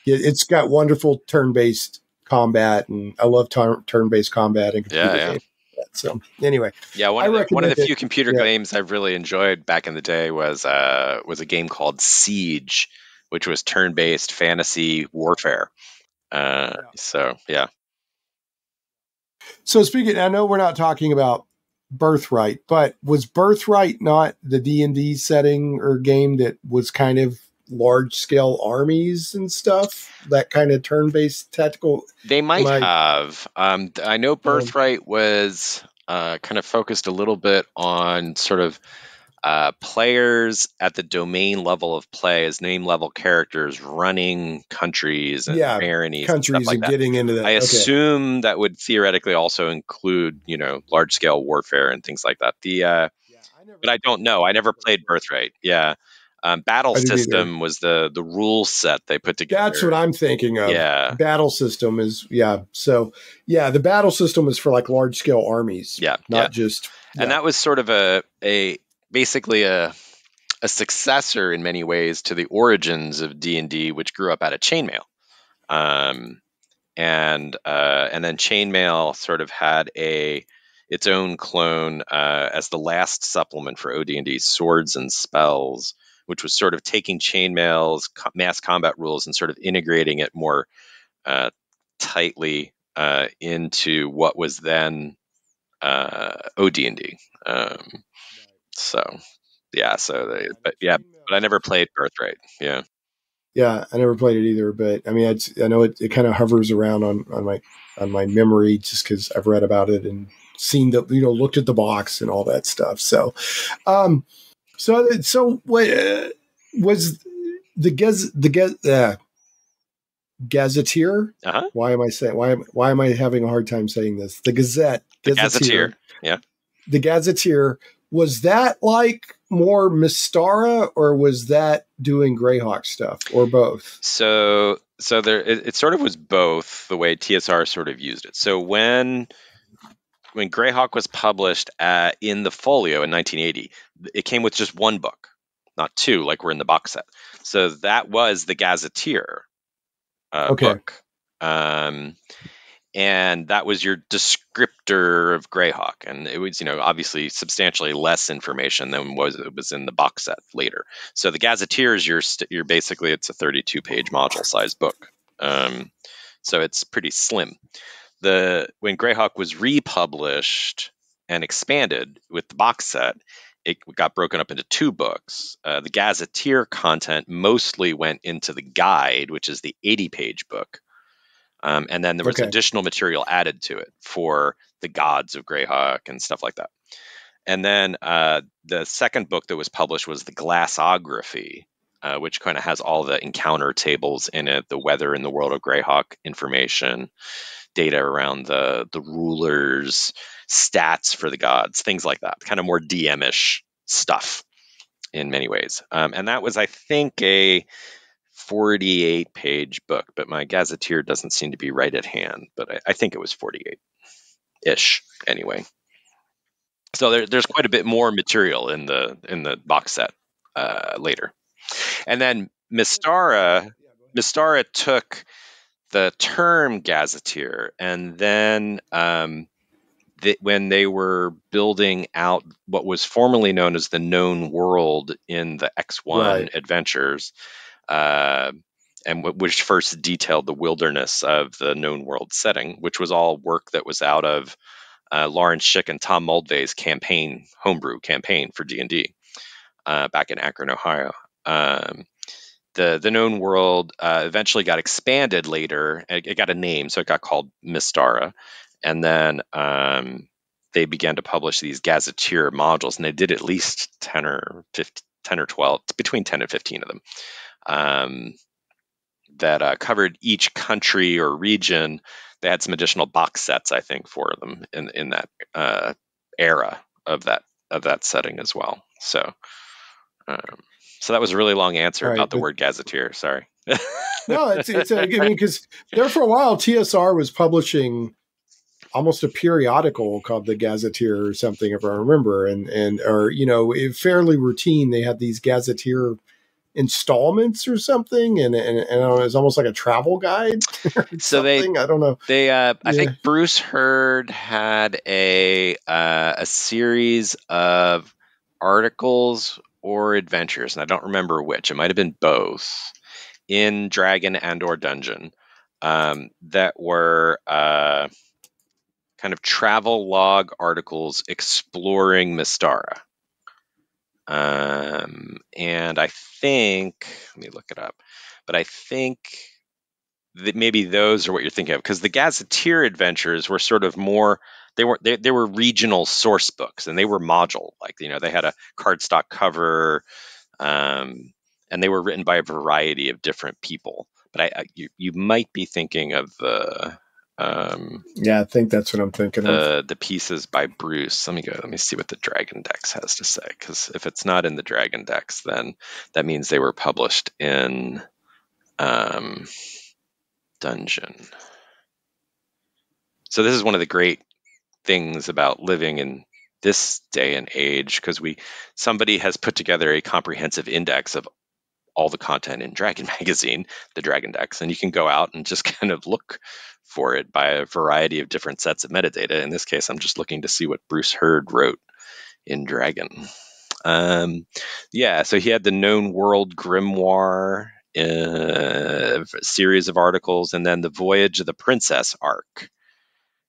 S4: it's got wonderful turn-based combat, and I love turn-based combat and computer games. So anyway,
S5: one of the few computer games I've really enjoyed back in the day was a game called Siege, which was turn-based fantasy warfare. So
S4: speaking, I know we're not talking about Birthright, but was Birthright not the D&D setting or game that was kind of large-scale armies and stuff? That kind of turn-based tactical?
S5: They might have. I know Birthright was kind of focused a little bit on sort of players at the domain level of play as name level characters running countries and baronies and stuff like that.
S4: Getting into that.
S5: I assume that would theoretically also include, large scale warfare and things like that. But I don't know. I never played Birthright. Yeah. Battle system was the rule set they put together.
S4: That's what I'm thinking of.
S5: Yeah.
S4: Battle system is, So, the battle system is for like large scale armies.
S5: Yeah.
S4: Not just.
S5: And that was sort of basically a a successor in many ways to the origins of D&D, which grew up out of chainmail. And then chainmail sort of had its own clone as the last supplement for OD&D, Swords and Spells, which was sort of taking chainmail's mass combat rules and sort of integrating it more tightly into what was then OD&D. But I never played Birthright. Yeah.
S4: Yeah, I never played it either, but I mean, I know it kind of hovers around on my memory just because I've read about it and seen looked at the box and all that stuff. So what was the Gazetteer?
S5: Uh-huh.
S4: Why am I having a hard time saying this? The Gazetteer.
S5: Yeah.
S4: The Gazetteer, was that like more Mystara, or was that doing Greyhawk stuff, or both?
S5: So it sort of was both, the way TSR sort of used it. So when Greyhawk was published in the folio in 1980, it came with just one book, not two, like we're in the box set. So that was the Gazetteer book. And that was your descriptor of Greyhawk, and it was, obviously substantially less information than was in the box set later. So the Gazetteer is you're basically, it's a 32-page module size book, so it's pretty slim. When Greyhawk was republished and expanded with the box set, it got broken up into two books. The Gazetteer content mostly went into the guide, which is the 80-page book. And then there was additional material added to it for the gods of Greyhawk and stuff like that. And then the second book that was published was the Glassography, which kind of has all the encounter tables in it, the weather in the world of Greyhawk information, data around the rulers, stats for the gods, things like that, kind of more DM-ish stuff in many ways. And that was, I think, a 48-page book, but my Gazetteer doesn't seem to be right at hand, but I think it was 48-ish anyway. So there's quite a bit more material in the box set later. And then Mystara took the term Gazetteer, and then when they were building out what was formerly known as the known world in the X1 adventures, and which first detailed the wilderness of the known world setting, which was all work that was out of Lawrence Schick and Tom Moldvay's homebrew campaign for D&D back in Akron, Ohio. The known world eventually got expanded later. It got a name, so it got called Mystara. And then they began to publish these Gazetteer modules, and they did at least 10 or 12, between 10 and 15 of them. That covered each country or region. They had some additional box sets, I think, for them in that era of that setting as well. So that was a really long answer about the word Gazetteer. Sorry.
S4: No, I mean, because there for a while, TSR was publishing almost a periodical called the Gazetteer or something, if I remember, or fairly routine. They had these Gazetteer installments or something, and it was almost like a travel guide.
S5: So
S4: I don't know.
S5: I think Bruce Hurd had a series of articles or adventures, and I don't remember which. It might have been both, in Dragon and or Dungeon, that were kind of travel log articles exploring Mystara. And I think, let me look it up, but I think that maybe those are what you're thinking of, because the Gazetteer adventures were sort of more, they were regional source books, and they were module, like, they had a cardstock cover, and they were written by a variety of different people. But you might be thinking of the
S4: I think that's what I'm thinking of.
S5: The pieces by Bruce. Let me see what the Dragon Dex has to say, because if it's not in the Dragon Dex, then that means they were published in Dungeon. So this is one of the great things about living in this day and age, because somebody has put together a comprehensive index of all the content in Dragon Magazine, the Dragon Dex, and you can go out and just kind of look for it by a variety of different sets of metadata. In this case, I'm just looking to see what Bruce Hurd wrote in Dragon. So he had the Known World Grimoire, series of articles, and then the Voyage of the Princess arc,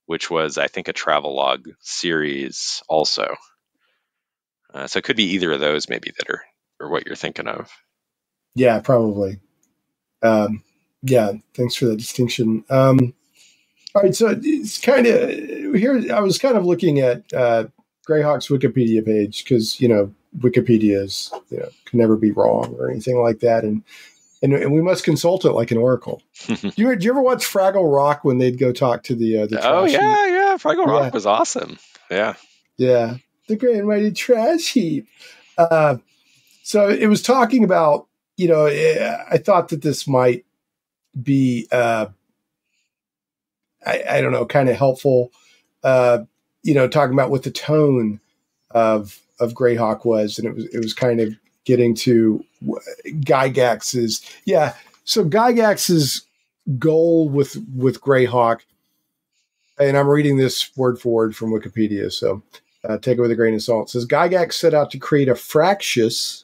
S5: which was, I think, a travelogue series also. So it could be either of those maybe that are what you're thinking of.
S4: Yeah, probably. Thanks for the distinction. All right, so it's kind of here. I was kind of looking at Greyhawk's Wikipedia page because Wikipedia is can never be wrong or anything like that, and we must consult it like an oracle. Do you ever watch Fraggle Rock when they'd go talk to the trash heap?
S5: Fraggle Rock was awesome. Yeah,
S4: the great and mighty trash heap. So it was talking about. I thought that this might be, I don't know, kind of helpful, talking about what the tone of Greyhawk was. And it was kind of getting to Gygax's. Yeah. So Gygax's goal with Greyhawk, and I'm reading this word for word from Wikipedia. So take it with a grain of salt. It says Gygax set out to create a fractious,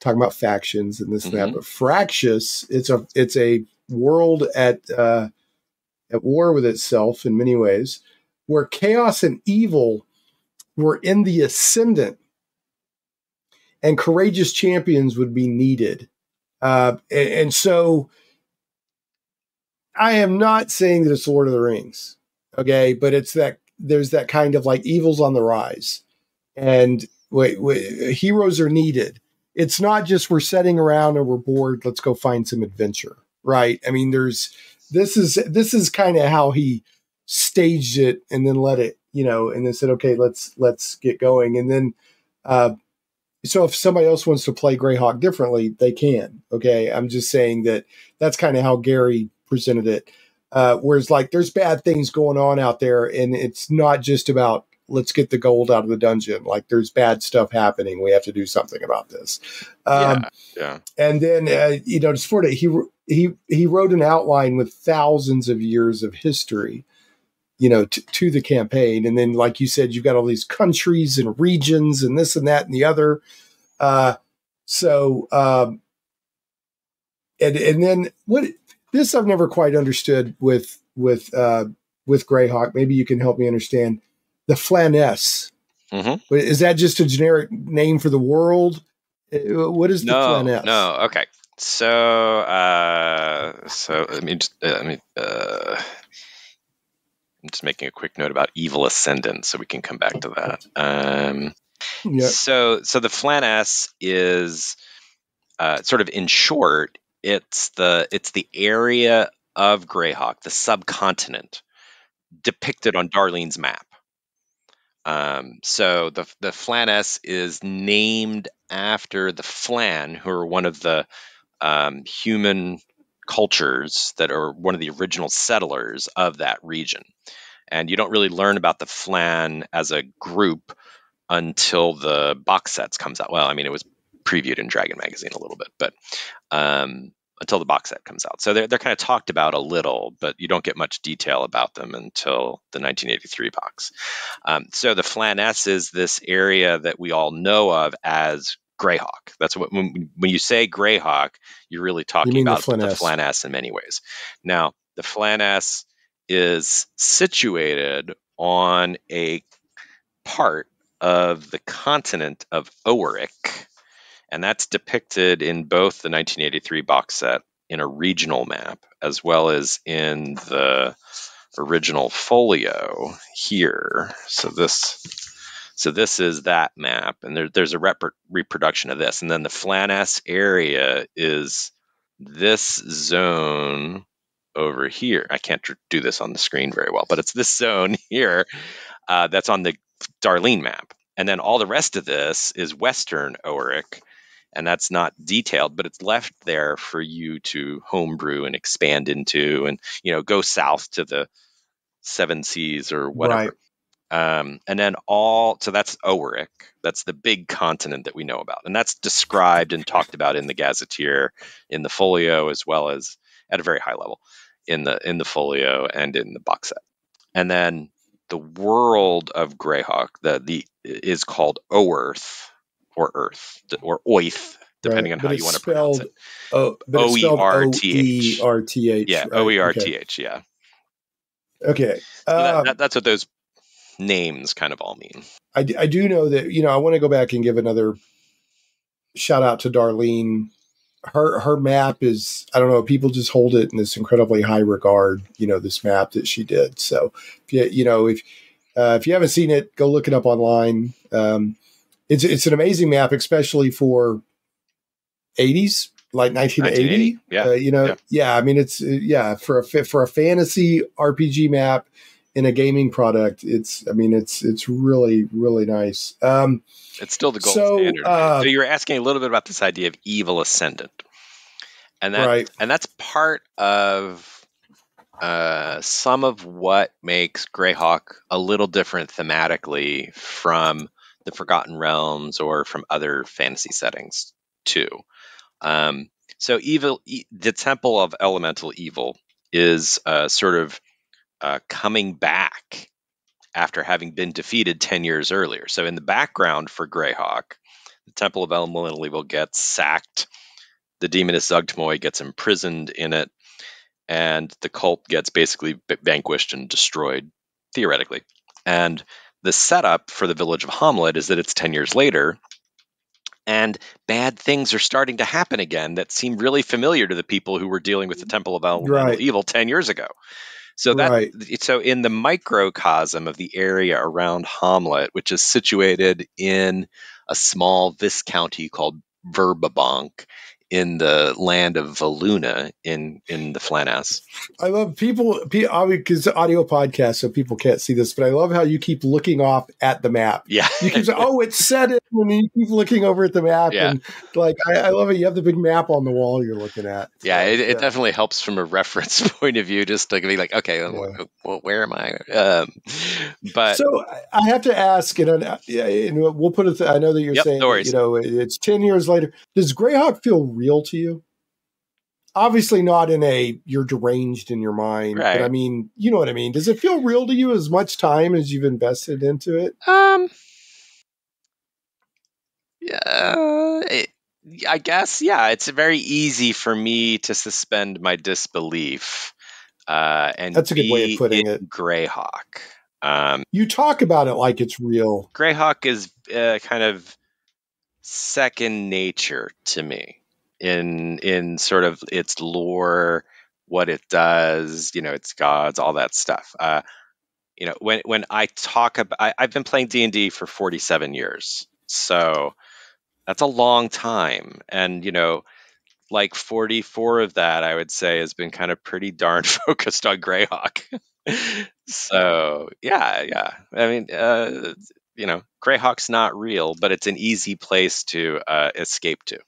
S4: talking about factions and this and that, but fractious, it's a world at war with itself in many ways, where chaos and evil were in the ascendant and courageous champions would be needed. And so I am not saying that it's Lord of the Rings, okay, but it's that there's that kind of like evil's on the rise and heroes are needed. It's not just we're sitting around and we're bored. Let's go find some adventure, right? I mean, this is kind of how he staged it, and then let it, and then said, okay, let's get going. And then, so if somebody else wants to play Greyhawk differently, they can. Okay, I'm just saying that's kind of how Gary presented it. Whereas, like, there's bad things going on out there, and it's not just about let's get the gold out of the dungeon. Like, there's bad stuff happening. We have to do something about this. And then, to support it, he wrote an outline with thousands of years of history, to the campaign. And then, like you said, you've got all these countries and regions and this and that and the other. And then what this I've never quite understood with Greyhawk. Maybe you can help me understand. The Flaness. Mm-hmm. Is that just a generic name for the world? What is the Flaness?
S5: No. Okay. So I'm just making a quick note about Evil Ascendant, so we can come back to that. So the Flaness is sort of, in short, it's the area of Greyhawk, the subcontinent, depicted on Darlene's map. So the Flaness is named after the Flan, who are one of the human cultures that are one of the original settlers of that region. And you don't really learn about the Flan as a group until the box sets comes out. Well, I mean, it was previewed in Dragon Magazine a little bit, but until the box set comes out. So they're kind of talked about a little, but you don't get much detail about them until the 1983 box. So the Flaness is this area that we all know of as Greyhawk. That's what when you say Greyhawk, you're really talking about the Flaness in many ways. Now, the Flaness is situated on a part of the continent of Oeric, and that's depicted in both the 1983 box set in a regional map, as well as in the original folio here. So this is that map, and there's a reproduction of this. And then the Flaness area is this zone over here. I can't do this on the screen very well, but it's this zone here that's on the Darlene map. And then all the rest of this is Western Oeric, and that's not detailed, but it's left there for you to homebrew and expand into, and go south to the Seven Seas or whatever. And then so that's Oeric. That's the big continent that we know about. And that's described and talked about in the Gazetteer, in the folio, as well as at a very high level in the folio and in the box set. And then the world of Greyhawk, is called Oerth or Earth or Oith, depending on how you want to pronounce it.
S4: Oerth.
S5: Yeah,
S4: right?
S5: Oerth. Yeah.
S4: Okay.
S5: So that's what those names kind of all mean.
S4: I do know that, I want to go back and give another shout out to Darlene. Her map is, I don't know, people just hold it in this incredibly high regard, this map that she did. So if you haven't seen it, go look it up online. It's an amazing map, especially for 80s, like 1980.
S5: Yeah.
S4: I mean, it's for a fantasy RPG map in a gaming product, it's really, really nice.
S5: It's still the gold standard. So you were asking a little bit about this idea of evil ascendant, and that's part of some of what makes Greyhawk a little different thematically from the Forgotten Realms or from other fantasy settings too. So the Temple of Elemental Evil is sort of coming back after having been defeated 10 years earlier. So in the background for Greyhawk, the Temple of Elemental Evil gets sacked, the demoness Zugtmoy gets imprisoned in it, and the cult gets basically vanquished and destroyed, theoretically. And the setup for the village of Hamlet is that it's 10 years later, and bad things are starting to happen again that seem really familiar to the people who were dealing with the Temple of Elemental Evil 10 years ago. So so in the microcosm of the area around Hamlet, which is situated in a small viscounty called Verbabonk in the land of Valuna in the Flannas.
S4: I love people because it's audio podcast, so people can't see this, but I love how you keep looking off at the map.
S5: Yeah.
S4: You keep saying, it's set it, and you keep looking over at the map.
S5: Yeah.
S4: And I love it. You have the big map on the wall you're looking at. So,
S5: yeah, it definitely helps from a reference point of view, just to be like, okay, well, where am I? But
S4: so I have to ask, and we'll put it. I know that you're saying, it's 10 years later. Does Greyhawk feel real to you? Obviously not you're deranged in your mind,
S5: right.
S4: But I mean, you know what I mean? Does it feel real to you as much time as you've invested into it?
S5: I guess, yeah, it's very easy for me to suspend my disbelief. And
S4: that's a good way of putting it.
S5: Greyhawk.
S4: You talk about it like it's real.
S5: Greyhawk is kind of second nature to me in sort of its lore, what it does, its gods, all that stuff. When I talk about, I've been playing D&D for 47 years, so that's a long time, and like 44 of that, I would say, has been kind of pretty darn focused on Greyhawk. So yeah. I mean, Greyhawk's not real, but it's an easy place to escape to.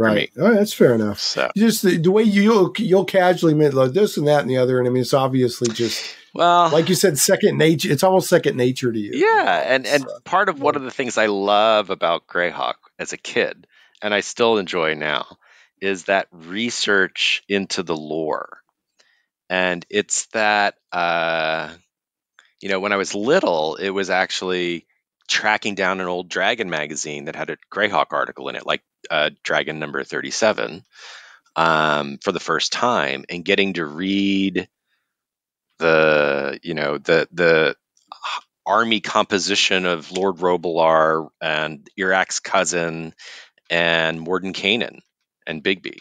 S4: Right. Oh, that's fair enough.
S5: So.
S4: Just the way you'll casually admit like this and that and the other, and I mean, it's obviously just like you said, second nature. It's almost second nature to you.
S5: Yeah, and part of one of the things I love about Greyhawk as a kid, and I still enjoy now, is that research into the lore, and it's that when I was little, it was actually tracking down an old Dragon magazine that had a Greyhawk article in it, like Dragon number 37, for the first time, and getting to read the army composition of Lord Robilar and Iraq's cousin and Mordenkainen and Bigby,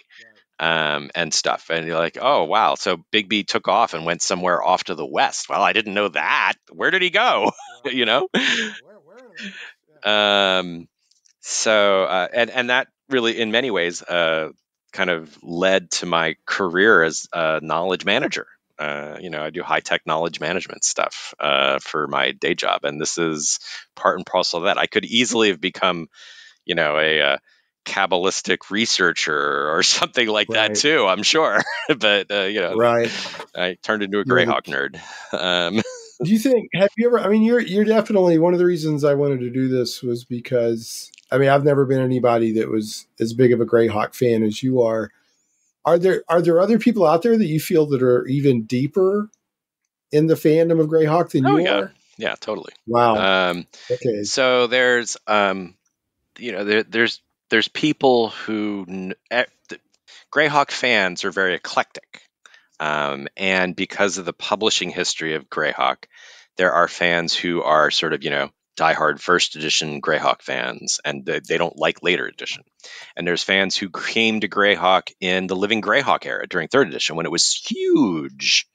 S5: and stuff. And you're like, oh, wow. So Bigby took off and went somewhere off to the west. Well, I didn't know that. Where did he go? And that really, in many ways, kind of led to my career as a knowledge manager. I do high-tech knowledge management stuff for my day job, and this is part and parcel of that. I could easily have become, a Kabbalistic researcher or something like that too, I'm sure. But I turned into a Greyhawk nerd.
S4: Do you think, have you ever, I mean, you're definitely, one of the reasons I wanted to do this was because, I mean, I've never been anybody that was as big of a Greyhawk fan as you are. Are there other people out there that you feel that are even deeper in the fandom of Greyhawk than you are?
S5: Yeah, totally.
S4: Wow. Okay.
S5: So there's there's people who Greyhawk fans are very eclectic, and because of the publishing history of Greyhawk, there are fans who are sort of diehard first edition Greyhawk fans, and they don't like later edition. And there's fans who came to Greyhawk in the Living Greyhawk era during third edition when it was huge.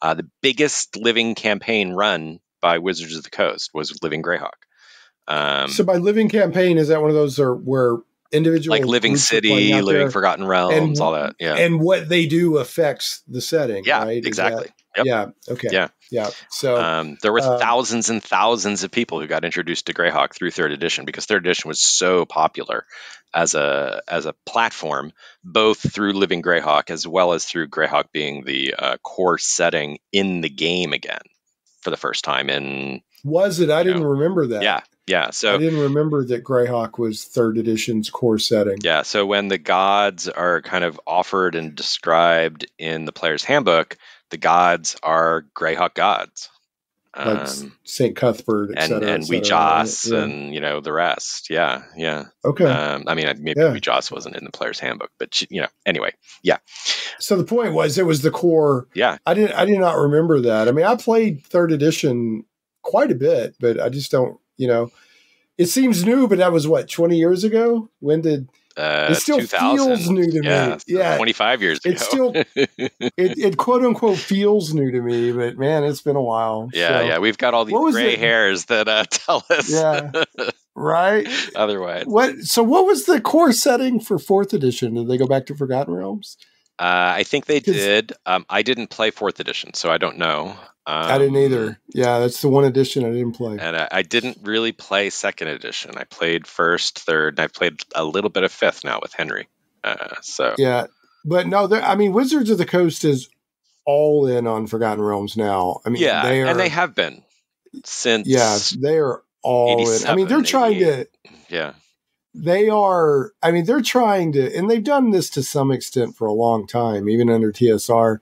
S5: The biggest living campaign run by Wizards of the Coast was Living Greyhawk.
S4: So by living campaign, is that one of those where individual
S5: like Living City, Living Forgotten Realms, all that? Yeah.
S4: And what they do affects the setting,
S5: yeah,
S4: right?
S5: Exactly. Yep.
S4: Yeah. Okay. Yeah. So
S5: there were thousands and thousands of people who got introduced to Greyhawk through third edition because third edition was so popular as a platform, both through Living Greyhawk as well as through Greyhawk being the core setting in the game again for the first time in.
S4: Was it? I didn't remember that.
S5: Yeah. So
S4: I didn't remember that Greyhawk was third edition's core setting.
S5: Yeah. So when the gods are kind of offered and described in the player's handbook, the gods are Greyhawk gods.
S4: Like St. Cuthbert, et cetera,
S5: and Weejoss, and the rest. Yeah.
S4: Okay.
S5: I mean, maybe Weejoss wasn't in the player's handbook, but anyway. Yeah.
S4: So the point was, it was the core.
S5: Yeah.
S4: I did not remember that. I mean, I played third edition quite a bit, but I just don't. It seems new, but that was what, 20 years ago? When did it still
S5: 2000.
S4: Feels new to me? Yeah,
S5: 25 years ago.
S4: It still it quote unquote feels new to me, but man, it's been a while.
S5: Yeah, we've got all these gray hairs that tell us.
S4: Yeah, right.
S5: Otherwise,
S4: what was the core setting for fourth edition? Did they go back to Forgotten Realms?
S5: I think they did. I didn't play fourth edition, so I don't know.
S4: I didn't either. Yeah, that's the one edition I didn't play.
S5: And I didn't really play second edition. I played first, third, and I played a little bit of fifth now with Henry.
S4: Yeah, but no, Wizards of the Coast is all in on Forgotten Realms now. I mean,
S5: and they have been since.
S4: Yeah, they are all in. I mean, they're trying to.
S5: Yeah.
S4: They are. I mean, they're trying to, and they've done this to some extent for a long time, even under TSR.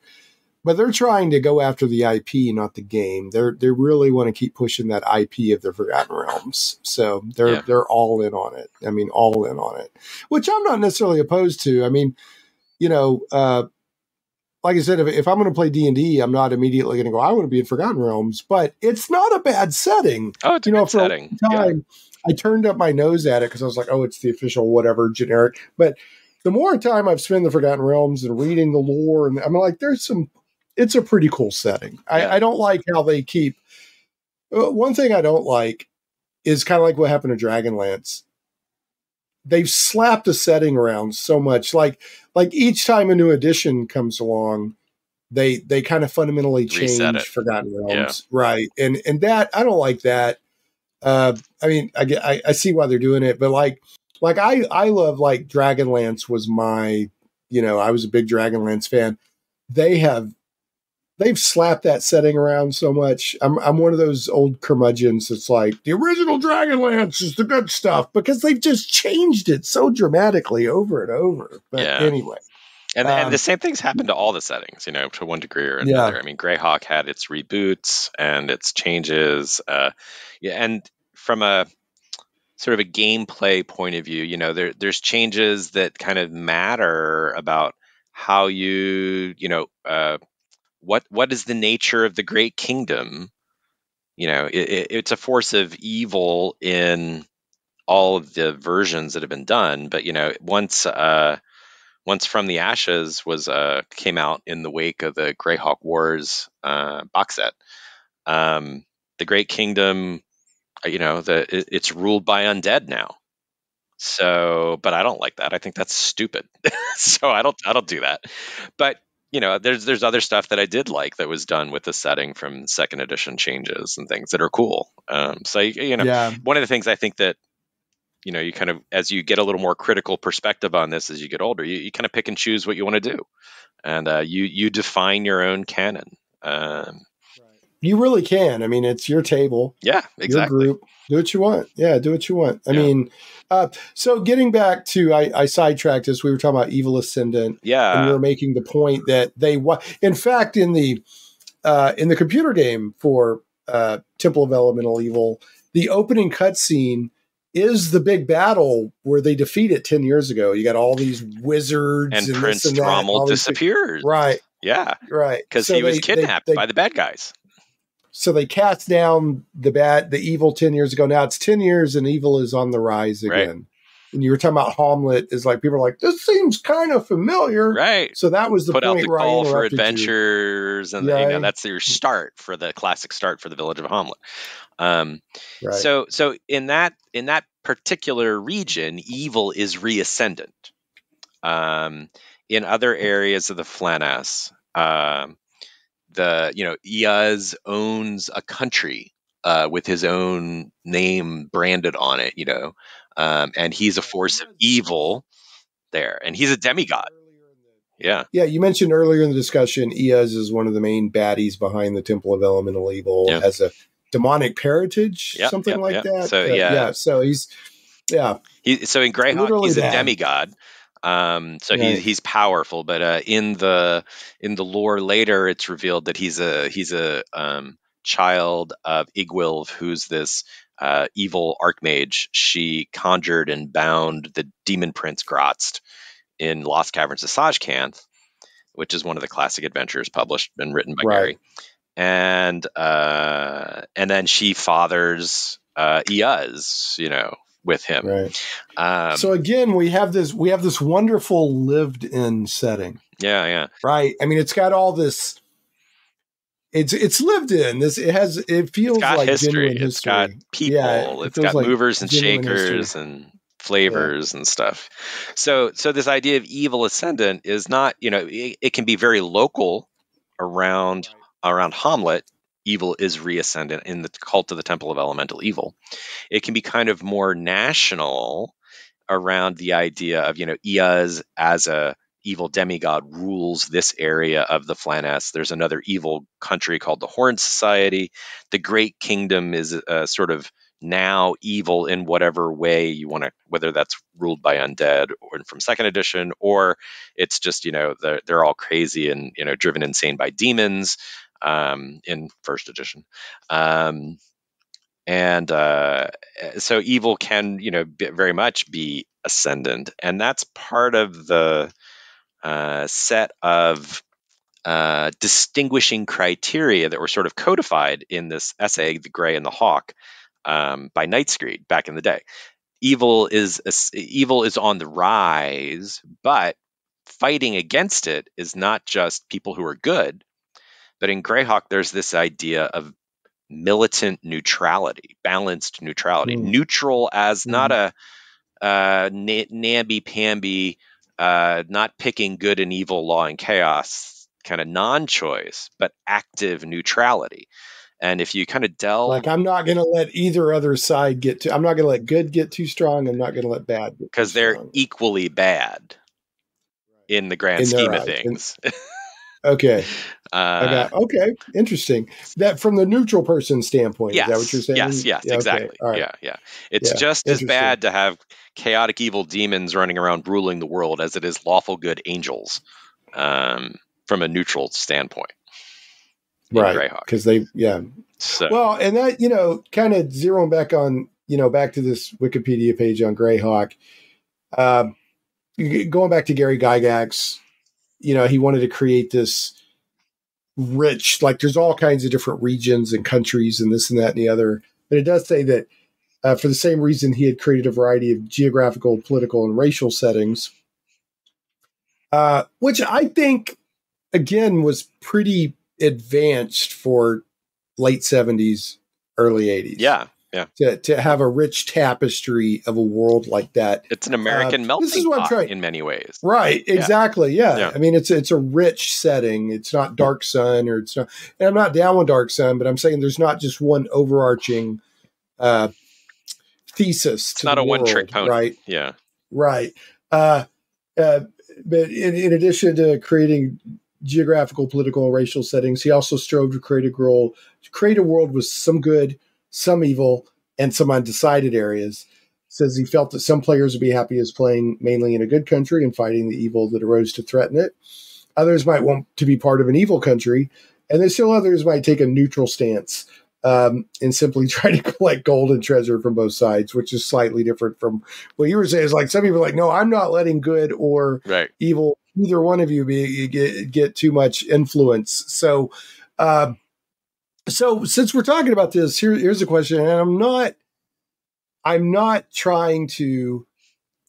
S4: But they're trying to go after the IP, not the game. They really want to keep pushing that IP of the Forgotten Realms. So they're all in on it. I mean, all in on it, which I'm not necessarily opposed to. I mean, like I said, if I'm going to play D&D, I'm not immediately going to go, I want to be in Forgotten Realms. But it's not a bad setting.
S5: Oh, it's a good setting.
S4: For a long time, I turned up my nose at it because I was like, oh, it's the official whatever generic. But the more time I've spent in the Forgotten Realms and reading the lore, and I'm like, it's a pretty cool setting. I don't like how they keep. One thing I don't like is kind of like what happened to Dragonlance. They've slapped the setting around so much. Like each time a new edition comes along, they kind of fundamentally change Forgotten Realms, right? And that I don't like that. I mean, I see why they're doing it, but like I love Dragonlance was my, I was a big Dragonlance fan. They've slapped that setting around so much. I'm one of those old curmudgeons that's like, the original Dragonlance is the good stuff, because they've just changed it so dramatically over and over. But anyway.
S5: And the same things happen to all the settings, to one degree or another. I mean, Greyhawk had its reboots and its changes. And from a sort of a gameplay point of view, there's changes that kind of matter about how you, what is the nature of the Great Kingdom? It's a force of evil in all of the versions that have been done. But once From the Ashes came out in the wake of the Greyhawk Wars box set, the Great Kingdom, it's ruled by undead now. So, but I don't like that. I think that's stupid. So I don't do that. But there's other stuff that I did like that was done with the setting from second edition changes and things that are cool. One of the things I think that, you kind of, as you get a little more critical perspective on this as you get older, you kind of pick and choose what you want to do. And you define your own canon.
S4: You really can. I mean, it's your table,
S5: Yeah, exactly.
S4: your group. Do what you want. Yeah, do what you want. I mean, so getting back to, I sidetracked us. We were talking about Evil Ascendant.
S5: Yeah.
S4: And you were making the point that in fact, in the computer game for Temple of Elemental Evil, the opening cutscene is the big battle where they defeat it 10 years ago. You got all these wizards
S5: and
S4: this
S5: Prince
S4: and that,
S5: Drommel disappears.
S4: Right.
S5: Yeah.
S4: Right.
S5: Because he was kidnapped by the bad guys.
S4: So they cast down the evil 10 years ago. Now it's 10 years and evil is on the rise again.
S5: Right.
S4: And you were talking about Hamlet is like, people are like, this seems kind of familiar.
S5: Right.
S4: So that was the
S5: Put
S4: point
S5: out the
S4: where
S5: call
S4: I
S5: for
S4: interrupted
S5: adventures. And that's your start for the classic start for the Village of Hamlet.
S4: Right.
S5: So in that particular region, evil is reascendant. In other areas of the Flanas, Iaz owns a country with his own name branded on it, and he's a force of evil there, and he's a demigod. Yeah.
S4: Yeah, you mentioned earlier in the discussion, Iaz is one of the main baddies behind the Temple of Elemental Evil.
S5: Yeah.
S4: Has a demonic parentage, something like that.
S5: So
S4: so he's
S5: so in Greyhawk he's a demigod. He's powerful, but in the lore later it's revealed that he's a child of Igwilv, who's this evil archmage. She conjured and bound the demon prince Grotst in Lost Caverns of Sajkanth, which is one of the classic adventures published and written by Gary. And then she fathers Iaz, with him.
S4: Right. So again, we have this wonderful lived-in setting.
S5: Yeah.
S4: Right. I mean, it's got all this. It's lived in. It feels like
S5: history.
S4: Genuine history.
S5: It's got people.
S4: Yeah,
S5: it's got
S4: like
S5: movers and shakers
S4: history.
S5: and flavors and stuff. So this idea of evil ascendant is not, it can be very local around Hamlet. Evil is reascendant in the cult of the Temple of Elemental Evil. It can be kind of more national around the idea of, Iaz as a evil demigod rules this area of the Flanas. There's another evil country called the Horn Society. The Great Kingdom is sort of now evil in whatever way you want to, whether that's ruled by undead or from second edition, or it's just, they're all crazy and, driven insane by demons in first edition. So evil can, very much be ascendant. And that's part of the set of distinguishing criteria that were sort of codified in this essay, The Grey and the Hawk, by Nightscreed back in the day. Evil is on the rise, but fighting against it is not just people who are good, but in Greyhawk there's this idea of militant neutrality, balanced neutrality, neutral as not a namby-pamby, not picking good and evil, law and chaos kind of non-choice, but active neutrality. And if you kind of delve,
S4: like, I'm not going to let either other side I'm not going to let good get too strong. I'm not going to let bad get
S5: because they're equally bad in the grand scheme of things.
S4: Okay. Okay. Interesting. That from the neutral person standpoint,
S5: yes,
S4: is that what you're saying?
S5: Yes,
S4: yeah,
S5: exactly.
S4: Okay. Right.
S5: Yeah. It's just as bad to have chaotic evil demons running around ruling the world as it is lawful good angels, from a neutral standpoint.
S4: Right. Because they, well, and that, kind of zeroing back on, back to this Wikipedia page on Greyhawk, going back to Gary Gygax, he wanted to create this rich, like there's all kinds of different regions and countries and this and that and the other. But it does say that for the same reason he had created a variety of geographical, political, and racial settings, which I think, again, was pretty advanced for late 70s, early 80s.
S5: Yeah.
S4: To have a rich tapestry of a world like that.
S5: It's an American melting pot in many ways.
S4: Right. Exactly. Yeah. I mean, it's a rich setting. It's not Dark Sun and I'm not down with Dark Sun, but I'm saying there's not just one overarching thesis.
S5: It's not a one-trick pony.
S4: Right.
S5: Yeah.
S4: Right. But in addition to creating geographical, political, and racial settings. He also strove to create a world with some good, some evil, and some undecided areas. Says he felt that some players would be happiest playing mainly in a good country and fighting the evil that arose to threaten it. Others might want to be part of an evil country, and then still others might take a neutral stance and simply try to collect gold and treasure from both sides, which is slightly different from what you were saying. Is like some people are like, no, I'm not letting good or evil, either one of you, get too much influence. So, so since we're talking about this, here's a question, and I'm not trying to.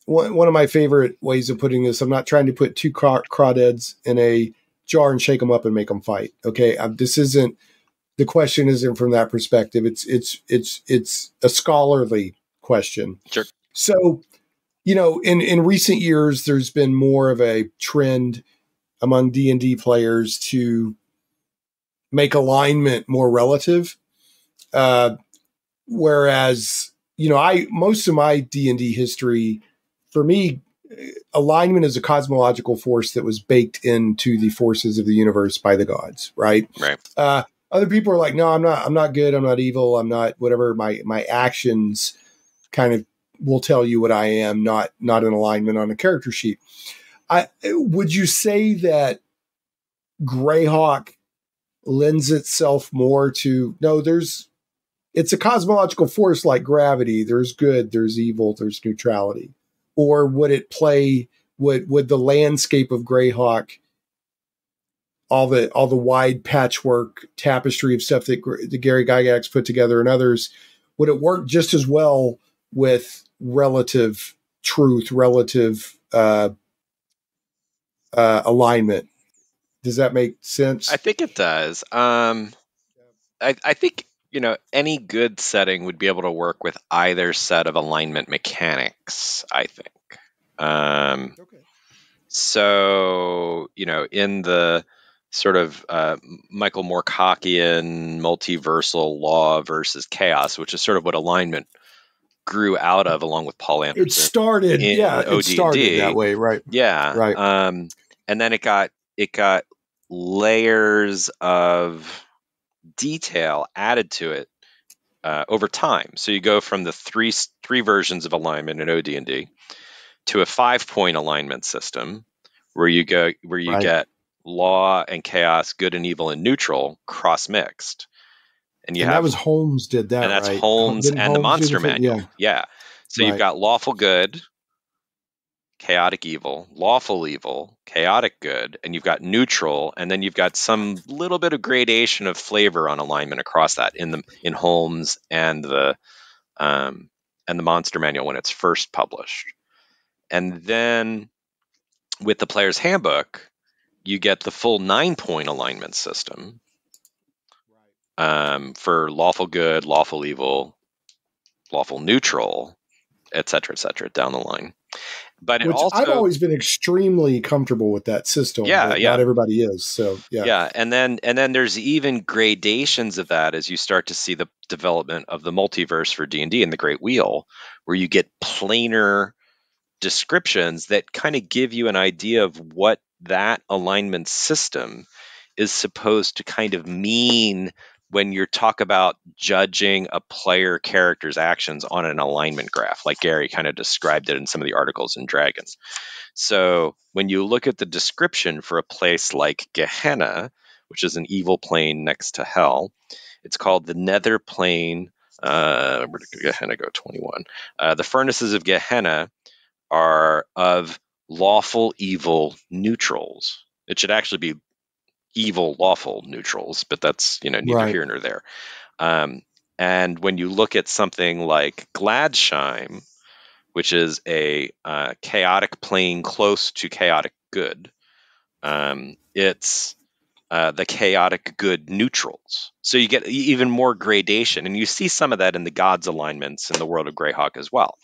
S4: One of my favorite ways of putting this, I'm not trying to put two crawdads in a jar and shake them up and make them fight. Okay, this isn't. The question isn't from that perspective. It's a scholarly question.
S5: Sure.
S4: So, in recent years, there's been more of a trend among D&D players to make alignment more relative. Whereas, most of my D&D history, for me, alignment is a cosmological force that was baked into the forces of the universe by the gods, right?
S5: Right.
S4: Other people are like, no, I'm not good. I'm not evil. I'm not whatever. My actions kind of will tell you what I am, not an alignment on a character sheet. Would you say that Greyhawk lends itself more to, it's a cosmological force like gravity. There's good, there's evil, there's neutrality. Or would it play, would the landscape of Greyhawk, all the wide patchwork tapestry of stuff that Gary Gygax put together and others, would it work just as well with relative truth, relative alignment? Does that make sense?
S5: I think it does. I think any good setting would be able to work with either set of alignment mechanics, I think.
S4: Okay.
S5: So in the sort of Michael Moorcockian multiversal law versus chaos, which is sort of what alignment grew out of, along with Paul Anderson.
S4: It started that way, right?
S5: Yeah,
S4: right.
S5: And then it got layers of detail added to it over time. So you go from the three versions of alignment in OD&D to a 5-point alignment system, where you get law and chaos, good and evil and neutral cross mixed, and that was
S4: Holmes did that,
S5: and that's
S4: right?
S5: Holmes and
S4: Holmes
S5: the Monster Manual. Yeah. So you've got lawful good, chaotic evil, lawful evil, chaotic good, and you've got neutral, and then you've got some little bit of gradation of flavor on alignment across that in Holmes and the Monster Manual when it's first published. And then with the Player's Handbook, you get the full 9-point alignment system for lawful good, lawful evil, lawful neutral, et cetera, down the line. But
S4: I've always been extremely comfortable with that system.
S5: Yeah.
S4: Not everybody is. So
S5: yeah. And then there's even gradations of that as you start to see the development of the multiverse for D&D and the Great Wheel, where you get planar descriptions that kind of give you an idea of what that alignment system is supposed to kind of mean when you talk about judging a player character's actions on an alignment graph, like Gary kind of described it in some of the articles in Dragons. So when you look at the description for a place like Gehenna, which is an evil plane next to hell, it's called the Nether Plane. Where did Gehenna go? 21. The furnaces of Gehenna are of lawful evil neutrals. It should actually be evil lawful neutrals, but that's neither here nor there. And when you look at something like Gladsheim, which is a chaotic plane close to chaotic good, it's the chaotic good neutrals. So you get even more gradation, and you see some of that in the gods alignments in the world of Greyhawk as well.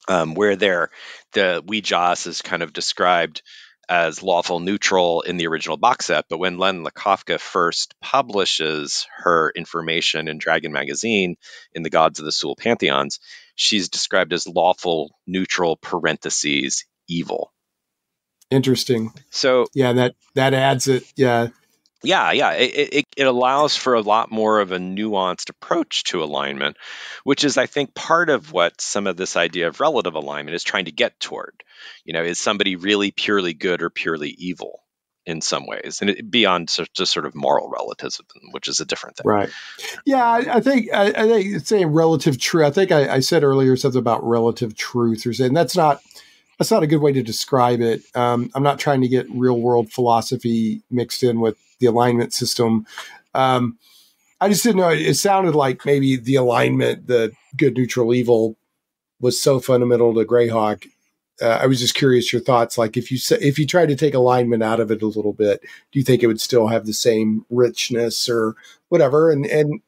S5: Where the Ouijas is kind of described as lawful neutral in the original box set, but when Len Lakofka first publishes her information in Dragon Magazine in the Gods of the Sul Pantheons, she's described as lawful neutral (evil).
S4: Interesting.
S5: So
S4: Yeah, that adds it. Yeah.
S5: yeah, it allows for a lot more of a nuanced approach to alignment, which is, I think, part of what some of this idea of relative alignment is trying to get toward. Is somebody really purely good or purely evil in some ways, and beyond just sort of moral relativism, which is a different thing.
S4: Right. Yeah, I think it's saying relative truth. I think I said earlier something about relative truth, or saying that's not a good way to describe it. I'm not trying to get real world philosophy mixed in with the alignment system. I just didn't know. It sounded like maybe the alignment, the good, neutral, evil, was so fundamental to Greyhawk. I was just curious your thoughts. Like if you tried to take alignment out of it a little bit, do you think it would still have the same richness or whatever? And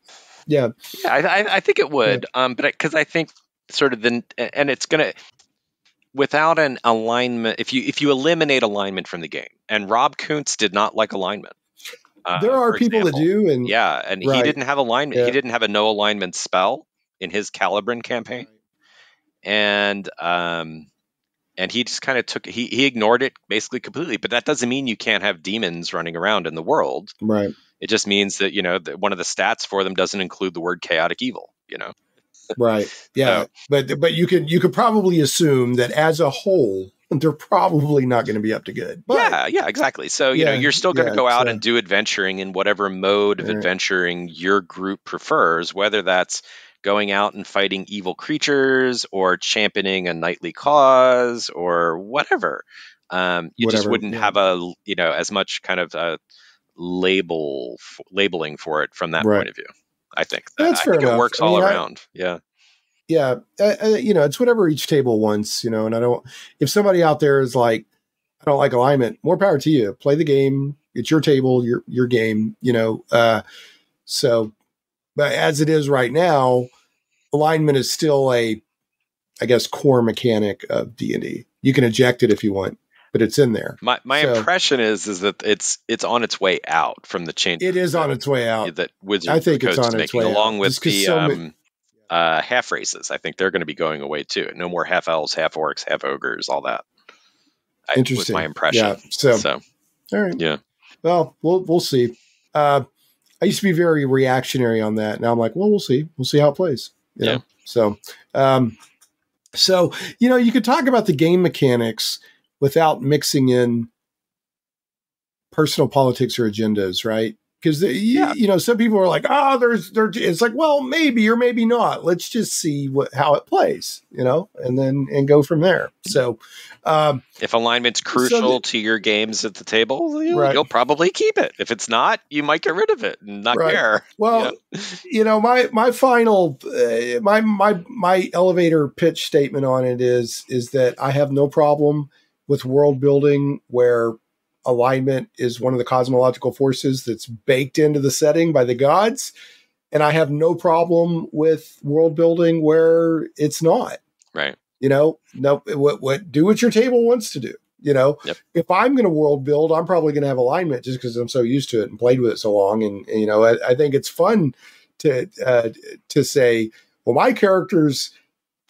S4: yeah,
S5: I think it would. But because I think sort of and it's gonna. Without an alignment, if you eliminate alignment from the game, and Rob Kuntz did not like alignment.
S4: There are people that do, and
S5: he didn't have alignment. Yeah. He didn't have a no alignment spell in his Calibran campaign, and he just kind of he ignored it basically completely. But that doesn't mean you can't have demons running around in the world,
S4: right?
S5: It just means that that one of the stats for them doesn't include the word chaotic evil.
S4: Right. Yeah. So, but you could probably assume that as a whole, they're probably not going to be up to good. But,
S5: yeah, exactly. So, you're still going to go out and do adventuring in whatever mode of adventuring your group prefers, whether that's going out and fighting evil creatures or championing a knightly cause or whatever. You just wouldn't have as much kind of labeling for it from that point of view. I think
S4: that's fair enough.
S5: It works all around. Yeah.
S4: Yeah. It's whatever each table wants, and if somebody out there is like, I don't like alignment, more power to you. Play the game. It's your table, your game, so, but as it is right now, alignment is still a, I guess, core mechanic of D&D. You can eject it if you want, but it's in there.
S5: My impression is that it's on its way out from the change.
S4: It is on its way out.
S5: That Wizards
S4: I think
S5: it's
S4: on
S5: making,
S4: its way
S5: along
S4: out.
S5: with the half races. I think they're going to be going away too. No more half elves, half orcs, half ogres, all that.
S4: Interesting.
S5: Was my impression.
S4: Yeah. So all right.
S5: Yeah.
S4: Well, we'll see. I used to be very reactionary on that. Now I'm like, well, we'll see. We'll see how it plays. You know? So, you could talk about the game mechanics without mixing in personal politics or agendas, right? Because some people are like, it's like, well, maybe or maybe not. Let's just see how it plays, and go from there. So,
S5: if alignment's crucial to your games at the table, you'll probably keep it. If it's not, you might get rid of it and not care.
S4: Well, my final my elevator pitch statement on it is that I have no problem with world building where alignment is one of the cosmological forces that's baked into the setting by the gods. And I have no problem with world building where it's not.
S5: Right.
S4: Do what your table wants to do. If I'm going to world build, I'm probably going to have alignment just because I'm so used to it and played with it so long. And I think it's fun to say, well, my character's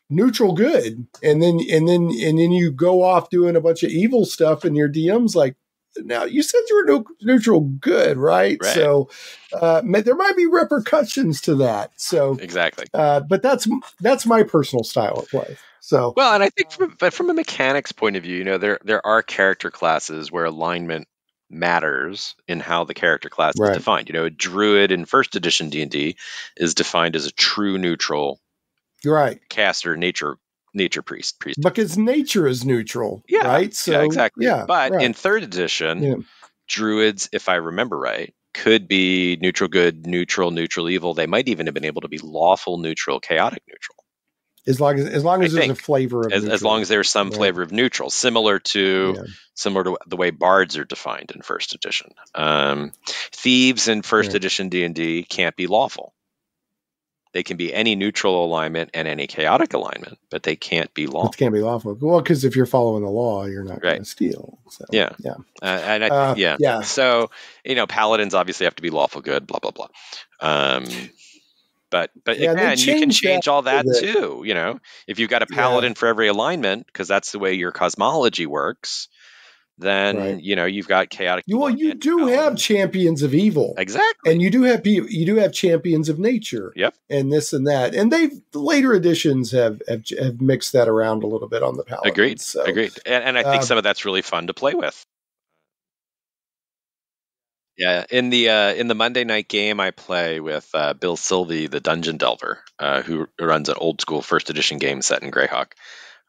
S4: neutral good, and then you go off doing a bunch of evil stuff, and your DM's like, now you said you were neutral good, right? So there might be repercussions to that. So
S5: exactly.
S4: But that's my personal style of play. So
S5: well, and I think from a mechanics point of view, there are character classes where alignment matters in how the character class is defined. A druid in first edition D&D is defined as a true neutral. Caster, nature priest.
S4: Because nature is neutral, right? So,
S5: exactly. But in third edition, druids, if I remember right, could be neutral good, neutral evil. They might even have been able to be lawful neutral, chaotic neutral.
S4: As long as there's a flavor of neutral.
S5: As long as there's some flavor of neutral, similar to the way bards are defined in first edition. Thieves in first edition D&D can't be lawful. They can be any neutral alignment and any chaotic alignment, but they can't be lawful.
S4: It can't be lawful. Well, because if you're following the law, you're not going to steal. So,
S5: So, paladins obviously have to be lawful good, blah, blah, blah. But again, you can change all that too. If you've got a paladin for every alignment, because that's the way your cosmology works, then
S4: Right.
S5: you've got chaotic.
S4: Well,
S5: evil
S4: you
S5: and
S4: do
S5: paladin.
S4: have champions of evil,
S5: Exactly,
S4: and you do have champions of nature.
S5: Yep.
S4: And this and that, and the later editions have mixed that around a little bit on the paladins.
S5: Agreed.
S4: So,
S5: Agreed. And I think some of that's really fun to play with. Yeah, in the Monday night game, I play with Bill Sylvie, the Dungeon Delver, who runs an old school first edition game set in Greyhawk.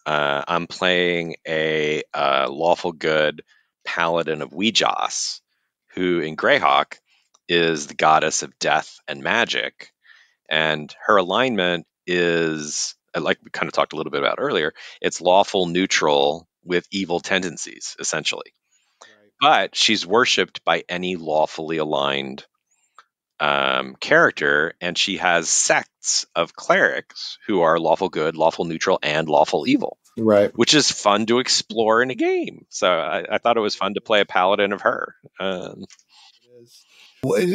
S5: I'm playing a Lawful Good Paladin of Weejoss, who in Greyhawk is the goddess of death and magic, and her alignment is, like we kind of talked a little bit about earlier, it's lawful neutral with evil tendencies, essentially. But she's worshipped by any lawfully aligned character, and she has sects of clerics who are lawful good, lawful neutral, and lawful evil.
S4: Right.
S5: Which is fun to explore in a game. So I thought it was fun to play a paladin of her.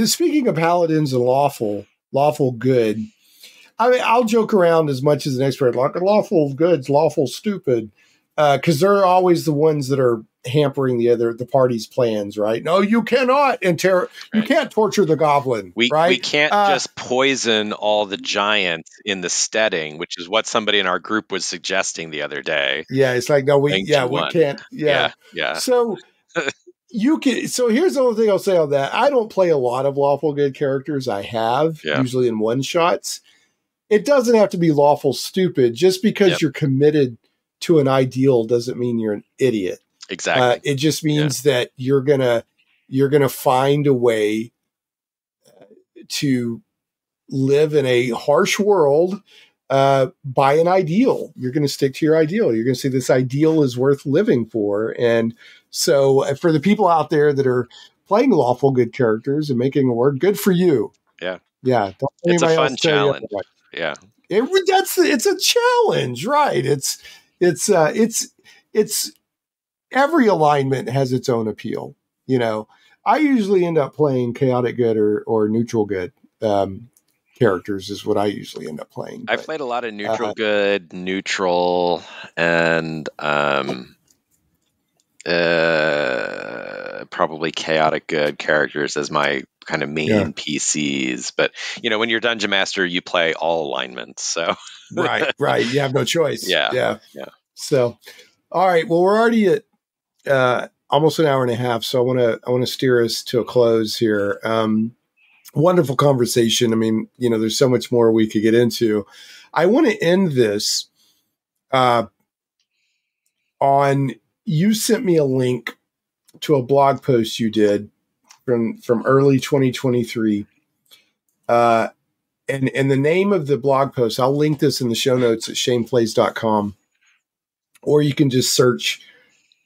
S4: Speaking of paladins and lawful good, I mean, I'll joke around as much as an expert, like lawful good's lawful stupid, because they're always the ones that are hampering the party's plans, right? No, you cannot you can't torture the goblin.
S5: We
S4: right?
S5: can't just poison all the giants in the steading, which is what somebody in our group was suggesting the other day.
S4: Yeah, it's like, no, we can't. Yeah. So so here's the only thing I'll say on that. I don't play a lot of lawful good characters. I have usually in one shots. It doesn't have to be lawful stupid. Just because you're committed to an ideal doesn't mean you're an idiot.
S5: Exactly.
S4: It just means that you're gonna find a way to live in a harsh world by an ideal. You're going to stick to your ideal. You're going to say this ideal is worth living for. And so for the people out there that are playing lawful good characters and making it work, good for you.
S5: Yeah.
S4: Yeah.
S5: It's a fun challenge. Yeah.
S4: It's a challenge, right? It's every alignment has its own appeal. I usually end up playing chaotic good or neutral good characters is what I usually end up playing.
S5: I've played a lot of neutral good, neutral, and probably chaotic good characters as my kind of main PCs. But when you're Dungeon Master, you play all alignments. So
S4: right. You have no choice.
S5: Yeah.
S4: So, all right. Well, we're already at almost an hour and a half, so I want to steer us to a close here. Wonderful conversation. I mean, there's so much more we could get into. I want to end this on, you sent me a link to a blog post you did from early 2023. And the name of the blog post, I'll link this in the show notes at shameplays.com, or you can just search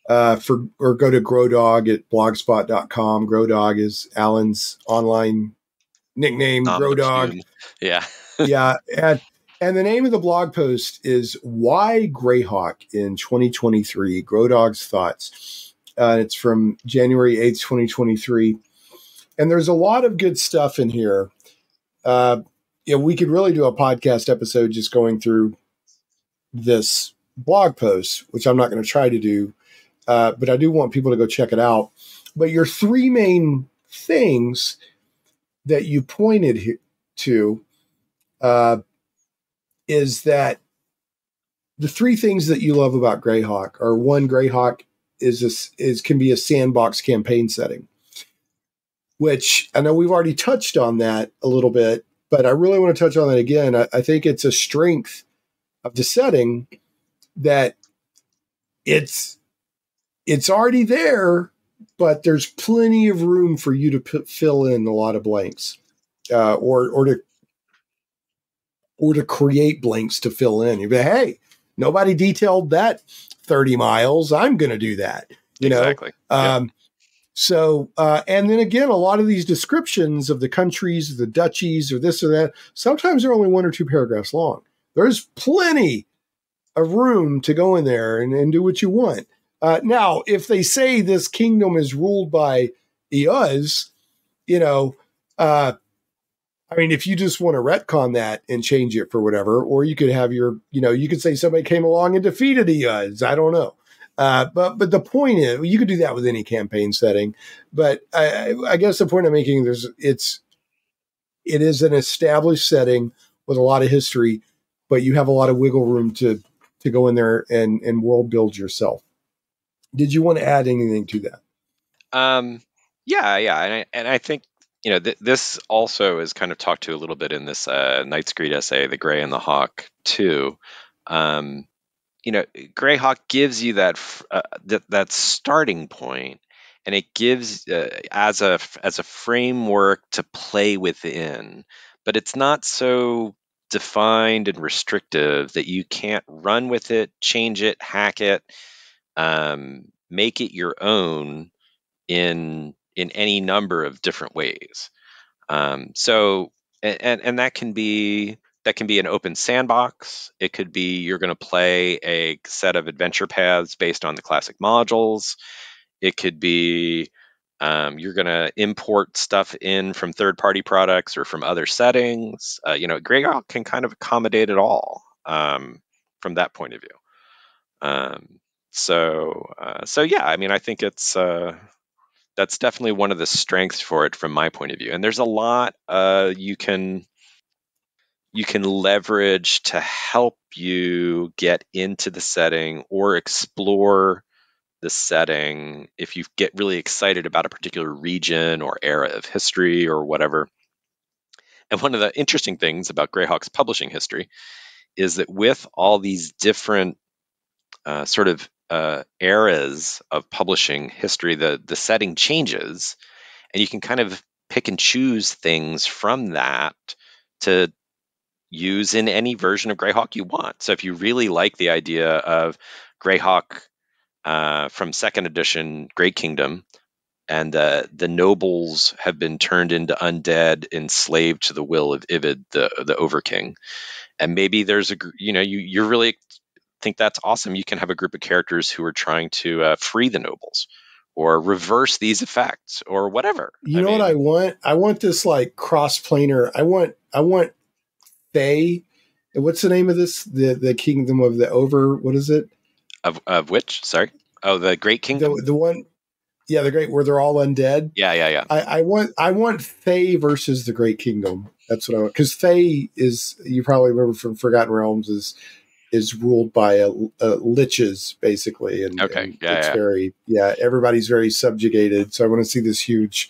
S4: or go to grodog at blogspot.com. Grodog is Allan's online nickname, Grodog.
S5: Yeah.
S4: Yeah. And the name of the blog post is Why Greyhawk in 2023, Grodog's Thoughts. It's from January 8th, 2023. And there's a lot of good stuff in here. We could really do a podcast episode just going through this blog post, which I'm not going to try to do. But I do want people to go check it out. But your three main things that you pointed to is that the three things that you love about Greyhawk are: one, Greyhawk can be a sandbox campaign setting, which I know we've already touched on that a little bit, but I really want to touch on that again. I think it's a strength of the setting that it's already there, but there's plenty of room for you to fill in a lot of blanks, or to create blanks to fill in. You say, hey, nobody detailed that 30 miles. I'm going to do that.
S5: Exactly.
S4: So, and then again, a lot of these descriptions of the countries, the duchies, or this or that, sometimes they're only 1 or 2 paragraphs long. There's plenty of room to go in there and do what you want. Now, if they say this kingdom is ruled by Eos, if you just want to retcon that and change it for whatever, or you could have you could say somebody came along and defeated Eos. I don't know. But the point is, you could do that with any campaign setting. But I guess the point I'm making it is an established setting with a lot of history, but you have a lot of wiggle room to go in there and world build yourself. Did you want to add anything to that?
S5: Yeah, and I think this also is kind of talked to a little bit in this Knight's Greed essay, The Grey and the Hawk too. Greyhawk gives you that starting point, and it gives as a framework to play within, but it's not so defined and restrictive that you can't run with it, change it, hack it, make it your own in any number of different ways. So that can be an open sandbox. It could be you're going to play a set of adventure paths based on the classic modules. It could be you're going to import stuff in from third-party products or from other settings. Greyhawk can kind of accommodate it all from that point of view. So yeah, I mean, I think it's that's definitely one of the strengths for it from my point of view. And there's a lot you can leverage to help you get into the setting or explore the setting if you get really excited about a particular region or era of history or whatever. And one of the interesting things about Greyhawk's publishing history is that with all these different eras of publishing history, the setting changes, and you can kind of pick and choose things from that to use in any version of Greyhawk you want. So if you really like the idea of Greyhawk from second edition Great Kingdom, and the nobles have been turned into undead, enslaved to the will of Ivid, the Overking, and maybe there's you really think that's awesome. You can have a group of characters who are trying to free the nobles or reverse these effects or whatever.
S4: What I want? I want this like cross-planar. I want Fae. What's the name of this? The kingdom of the over. What is it?
S5: Of which? Sorry. Oh, the Great Kingdom.
S4: The one. Yeah, the Great, where they're all undead.
S5: Yeah.
S4: I want Fae versus the Great Kingdom. That's what I want. Because Fae is, you probably remember from Forgotten Realms, is ruled by liches, basically. And,
S5: okay.
S4: Everybody's very subjugated. So I want to see this huge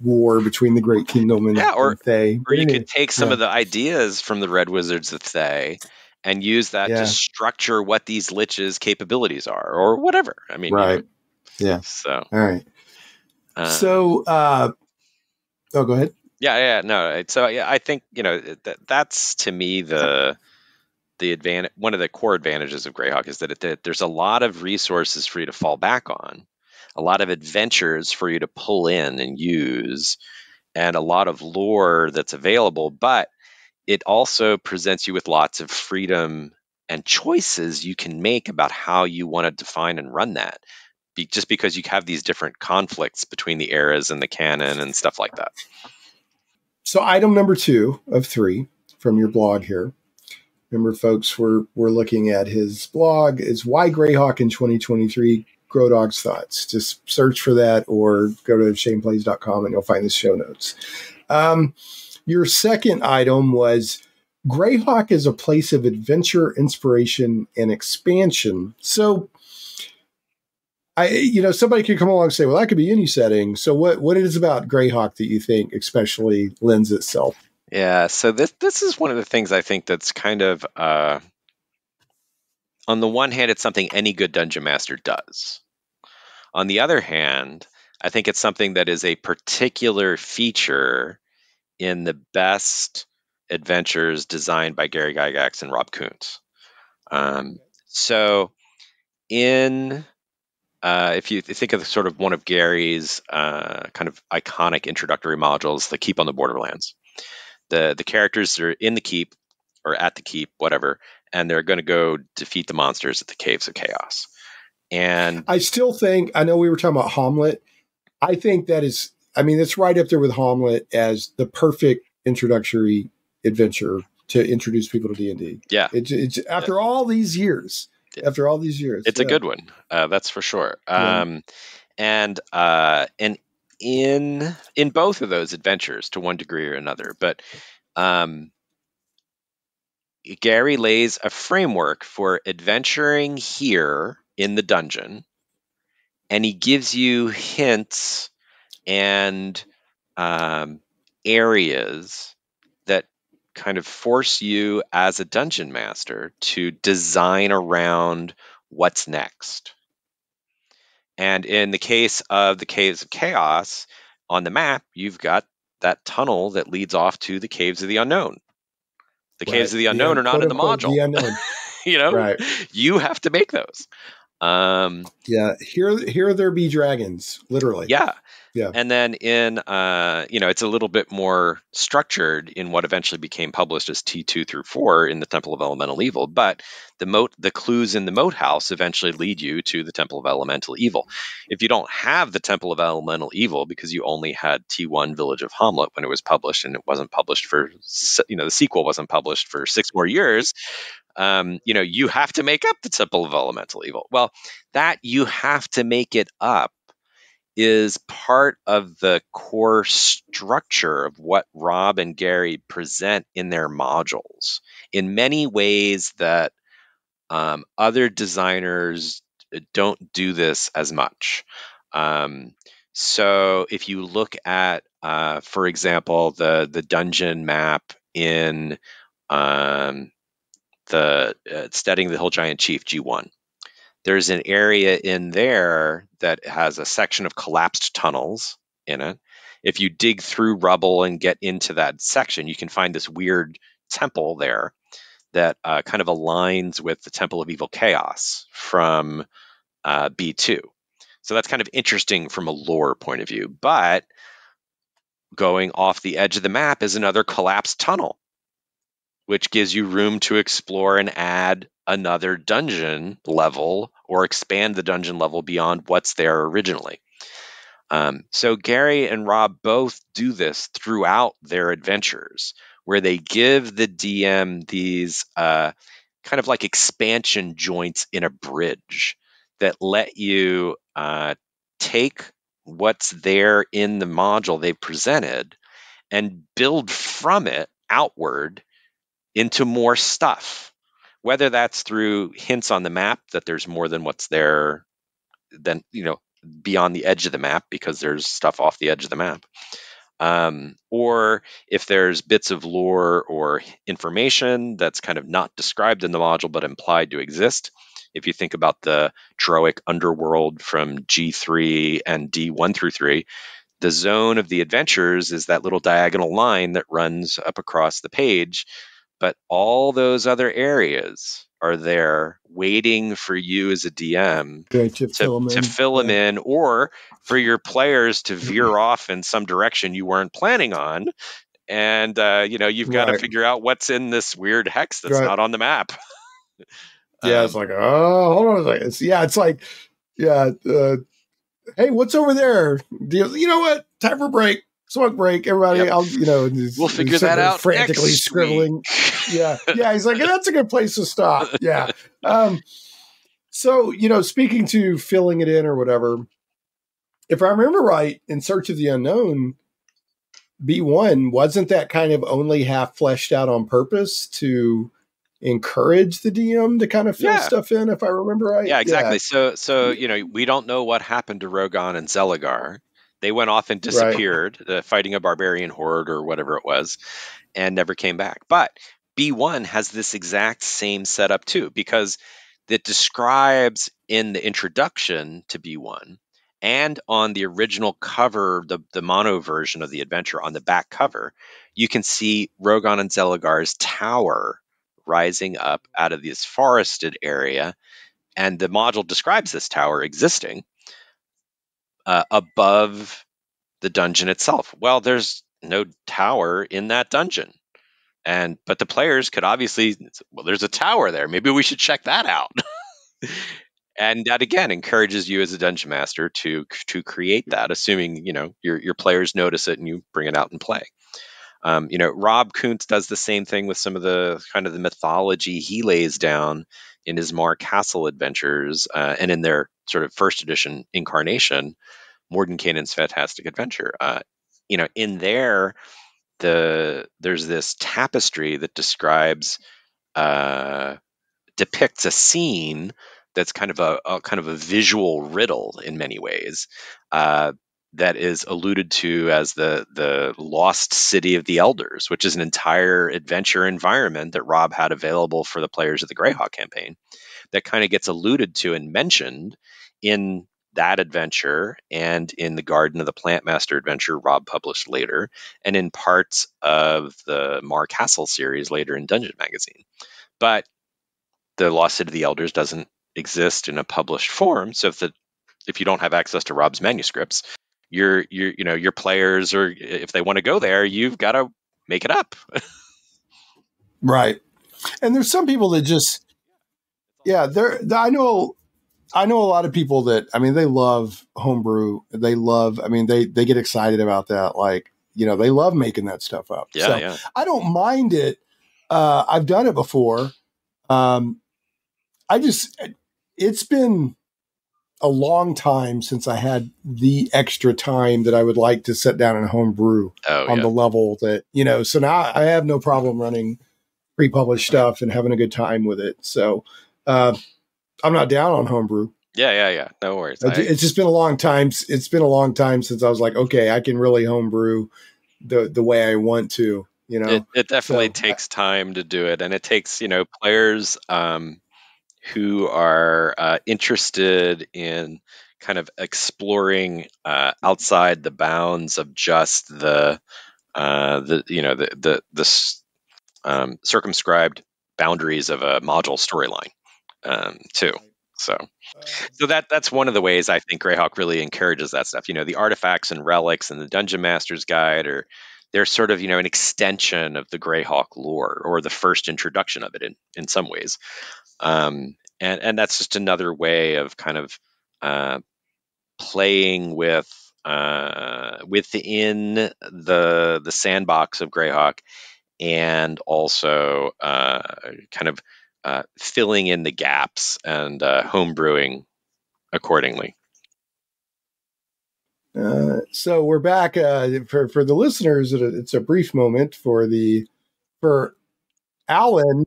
S4: war between the Great Kingdom and Thay.
S5: Or you could take some of the ideas from the Red Wizards of Thay and use that to structure what these liches' capabilities are, or whatever. I mean,
S4: right. Yeah.
S5: So,
S4: all right. Go ahead.
S5: Yeah. No. So, yeah, I think, that's to me the advantage. One of the core advantages of Greyhawk is that there's a lot of resources for you to fall back on, a lot of adventures for you to pull in and use, and a lot of lore that's available. But it also presents you with lots of freedom and choices you can make about how you want to define and run that. Just because you have these different conflicts between the eras and the canon and stuff like that.
S4: So item number 2 of 3 from your blog here. Remember, folks, we're looking at his blog, is Why Greyhawk in 2023, Grodog's Thoughts. Just search for that or go to shaneplays.com and you'll find the show notes. Your second item was Greyhawk is a place of adventure, inspiration, and expansion. So somebody could come along and say, well, that could be any setting. So what it is about Greyhawk that you think especially lends itself?
S5: Yeah, so this is one of the things I think that's kind of, on the one hand, it's something any good dungeon master does. On the other hand, I think it's something that is a particular feature in the best adventures designed by Gary Gygax and Rob Kuntz. So if you think of sort of one of Gary's kind of iconic introductory modules, the Keep on the Borderlands, the characters are in the keep or at the keep, whatever, and they're going to go defeat the monsters at the Caves of Chaos. And
S4: I still think, I know we were talking about Hamlet. I think that is, it's right up there with Hamlet as the perfect introductory adventure to introduce people to D&D.
S5: Yeah.
S4: It's after all these years. after all these years.
S5: It's a good one. That's for sure.
S4: Yeah.
S5: And in both of those adventures, to one degree or another, but Gary lays a framework for adventuring here in the dungeon, and he gives you hints and areas that kind of force you as a dungeon master to design around what's next. And in the case of the Caves of Chaos, on the map, you've got that tunnel that leads off to the Caves of the Unknown. The Caves of the Unknown are not in the
S4: quote-unquote,
S5: module.
S4: the unknown.
S5: You know,
S4: Right.
S5: you have to make those.
S4: Yeah, here there be dragons, literally.
S5: Yeah.
S4: Yeah.
S5: And then in, it's a little bit more structured in what eventually became published as T2 through 4 in the Temple of Elemental Evil. But the clues in the Moathouse eventually lead you to the Temple of Elemental Evil. If you don't have the Temple of Elemental Evil because you only had T1 Village of Hamlet when it was published, and it wasn't published for, the sequel wasn't published for 6 more years, you have to make up the Temple of Elemental Evil. Well, that you have to make it up is part of the core structure of what Rob and Gary present in their modules in many ways that other designers don't do this as much. So if you look at, for example, the dungeon map in the Studying the Hill Giant Chief G1, there's an area in there that has a section of collapsed tunnels in it. If you dig through rubble and get into that section, you can find this weird temple there that kind of aligns with the Temple of Evil Chaos from B2. So that's kind of interesting from a lore point of view. But going off the edge of the map is another collapsed tunnel, which gives you room to explore and add another dungeon level or expand the dungeon level beyond what's there originally. So Gary and Rob both do this throughout their adventures, where they give the DM these kind of like expansion joints in a bridge that let you take what's there in the module they presented and build from it outward into more stuff, whether that's through hints on the map that there's more than what's there, than beyond the edge of the map, because there's stuff off the edge of the map, or if there's bits of lore or information that's kind of not described in the module but implied to exist. If you think about the Droic underworld from G3 and D1 through 3, the zone of the adventures is that little diagonal line that runs up across the page. But all those other areas are there waiting for you as a DM to fill them in, or for your players to veer off in some direction you weren't planning on. And, you've got to figure out what's in this weird hex that's not on the map.
S4: Yeah, it's like, oh, hold on a second. It's like, hey, what's over there? You know what? Time for break. Smoke break, everybody.
S5: Yep.
S4: We'll
S5: figure that out.
S4: Frantically scribbling. Yeah. He's like, that's a good place to stop. Yeah. So speaking to filling it in or whatever, if I remember right, in Search of the Unknown, B1 wasn't that kind of only half fleshed out on purpose to encourage the DM to kind of fill stuff in, if I remember right.
S5: Yeah, exactly. Yeah. So we don't know what happened to Rogan and Zeligar. They went off and disappeared, fighting a barbarian horde or whatever it was, and never came back. But B1 has this exact same setup too, because it describes in the introduction to B1 and on the original cover, the mono version of the adventure on the back cover, you can see Rogan and Zeligar's tower rising up out of this forested area. And the module describes this tower existing above the dungeon itself. Well, there's no tower in that dungeon. But the players could obviously, there's a tower there. Maybe we should check that out. And that again encourages you as a dungeon master to create that, assuming your players notice it and you bring it out and play. Rob Kuntz does the same thing with some of the kind of the mythology he lays down in his Mar Castle adventures, and in their sort of first edition incarnation, Mordenkainen's Fantastic Adventure. In there, there's this tapestry that depicts a scene that's kind of a visual riddle in many ways, that is alluded to as the Lost City of the Elders, which is an entire adventure environment that Rob had available for the players of the Greyhawk campaign, that kind of gets alluded to and mentioned in that adventure and in the Garden of the Plantmaster adventure Rob published later, and in parts of the Mar Castle series later in Dungeon Magazine. But the Lost City of the Elders doesn't exist in a published form, so if you don't have access to Rob's manuscripts, your players, or if they want to go there, you've got to make it up.
S4: Right. And there's some people that just, I know a lot of people that, they love homebrew. They get excited about that. Like, they love making that stuff up.
S5: Yeah.
S4: I don't mind it. I've done it before. It's been a long time since I had the extra time that I would like to sit down and homebrew on the level that, so now I have no problem running pre-published stuff and having a good time with it. So, I'm not down on homebrew.
S5: Yeah. No worries.
S4: It's just been a long time. It's been a long time since I was like, okay, I can really homebrew the way I want to,
S5: It definitely takes time to do it. And it takes, players, who are interested in kind of exploring outside the bounds of just the circumscribed boundaries of a module storyline, too. So that's one of the ways I think Greyhawk really encourages that stuff. The artifacts and relics and the Dungeon Master's Guide, they're sort of an extension of the Greyhawk lore, or the first introduction of it in some ways. And that's just another way of kind of playing within the sandbox of Greyhawk, and also kind of filling in the gaps and homebrewing accordingly.
S4: So we're back for the listeners. It's a brief moment for Allan.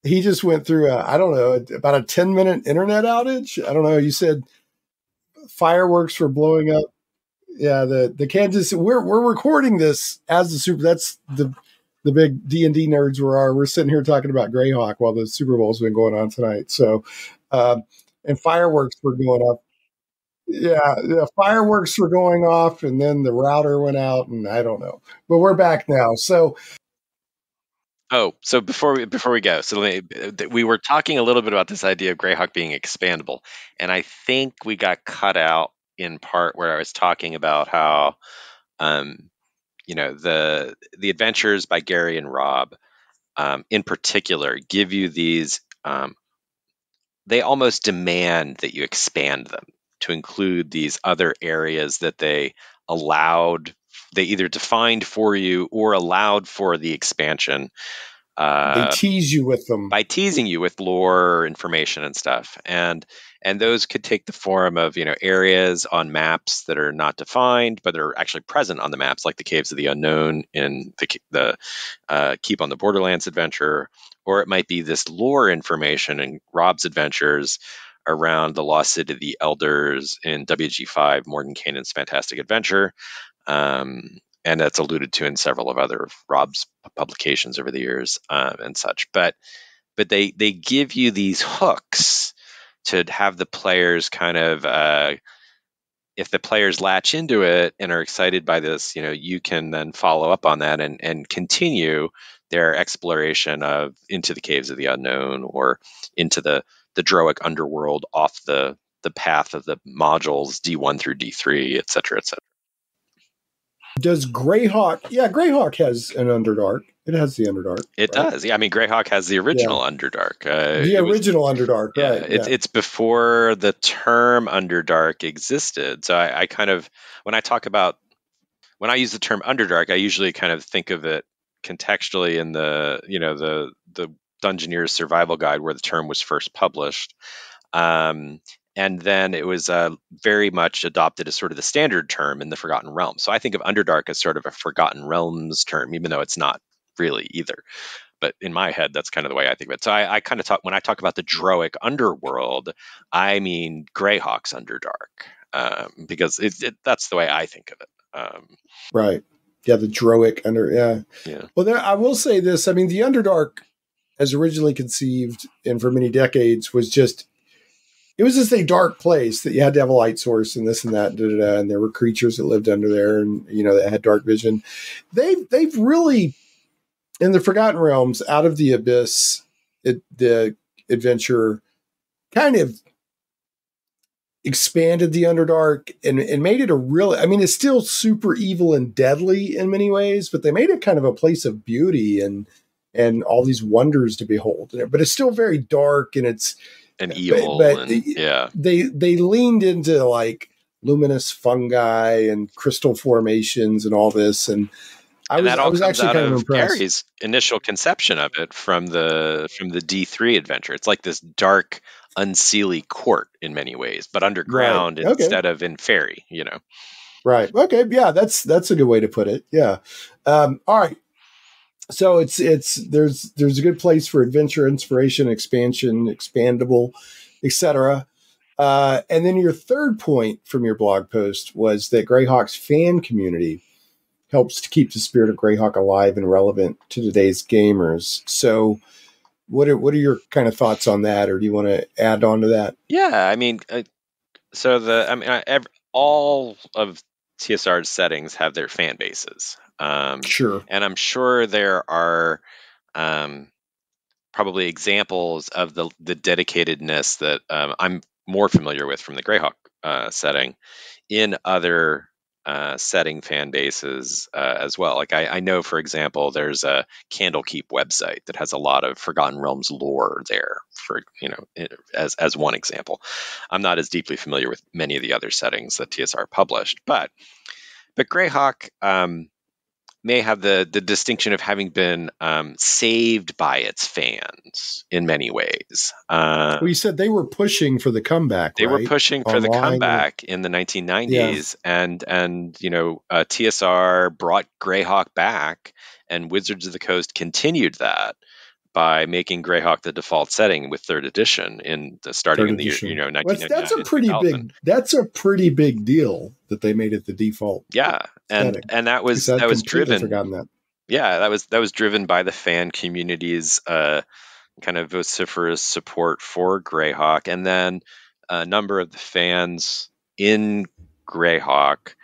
S4: He just went through about a 10-minute internet outage. I don't know. You said fireworks were blowing up. Yeah, the Kansas. We're recording this as the Super. That's the big D&D nerds we're sitting here talking about Greyhawk while the Super Bowl's been going on tonight. So, and fireworks were going up. Yeah, fireworks were going off, and then the router went out, and I don't know. But we're back now. So,
S5: so before we go, we were talking a little bit about this idea of Greyhawk being expandable, and I think we got cut out in part where I was talking about how, the adventures by Gary and Rob, in particular, give you these. They almost demand that you expand them to include these other areas that they either defined for you or allowed for the expansion.
S4: They tease you with them
S5: by teasing you with lore information and stuff, and those could take the form of areas on maps that are not defined but are actually present on the maps, like the Caves of the Unknown in the Keep on the Borderlands adventure, or it might be this lore information in Rob's adventures around the Lost City of the Elders in WG5 Mordenkainen's Fantastic Adventure. And that's alluded to in several of other Rob's publications over the years, and such. But they give you these hooks to have the players kind of, if the players latch into it and are excited by this, you can then follow up on that and continue their exploration of into the Caves of the Unknown, or into the Droic underworld off the path of the modules D1 through D3, et cetera, et cetera.
S4: Does Greyhawk? Yeah, Greyhawk has an Underdark. It has the Underdark.
S5: It does. Yeah, Greyhawk has the original Underdark.
S4: The original Underdark, right?
S5: It's before the term Underdark existed. So I kind of, when I use the term Underdark, I usually kind of think of it contextually in the Dungeoneer's Survival Guide, where the term was first published. And then it was very much adopted as sort of the standard term in the Forgotten Realms. So I think of Underdark as sort of a Forgotten Realms term, even though it's not really either. But in my head, that's kind of the way I think of it. So I kind of talk, when I talk about the Droic underworld, I mean Greyhawk's Underdark, because that's the way I think of it.
S4: Right. Yeah, the Droic
S5: Yeah.
S4: Well, I will say this. I mean, the Underdark, as originally conceived and for many decades, was just a dark place that you had to have a light source and this and that, and there were creatures that lived under there, and that had dark vision. They've really, in the Forgotten Realms, Out of the Abyss, the adventure kind of expanded the Underdark and made it it's still super evil and deadly in many ways, but they made it kind of a place of beauty and all these wonders to behold. But it's still very dark, and it's
S5: evil.
S4: They leaned into like luminous fungi and crystal formations and all this, and I was actually kind of impressed.
S5: Gary's initial conception of it from the D3 adventure. It's like this dark, unseelie court in many ways, but underground instead of in fairy.
S4: Right. Okay. Yeah, that's a good way to put it. Yeah. All right. So there's a good place for adventure, inspiration, expansion, expandable, etc. And then your third point from your blog post was that Greyhawk's fan community helps to keep the spirit of Greyhawk alive and relevant to today's gamers. So what are your kind of thoughts on that, or do you want to add on to that?
S5: Yeah, I mean, all of TSR's settings have their fan bases.
S4: Sure.
S5: And I'm sure there are probably examples of the dedicatedness that I'm more familiar with from the Greyhawk setting in other setting fan bases as well. Like I know, for example, there's a Candlekeep website that has a lot of Forgotten Realms lore there, for as one example. I'm not as deeply familiar with many of the other settings that TSR published, but Greyhawk may have the distinction of having been saved by its fans in many ways.
S4: Well, you said they were pushing for the comeback.
S5: They were pushing for the comeback in the 1990s, and TSR brought Greyhawk back, and Wizards of the Coast continued that by making Greyhawk the default setting with third edition starting in the year 1999.
S4: That's a pretty big deal that they made it the default.
S5: Yeah, and that was driven.
S4: Forgotten that.
S5: Yeah, that was driven by the fan community's kind of vociferous support for Greyhawk, and then a number of the fans in Greyhawk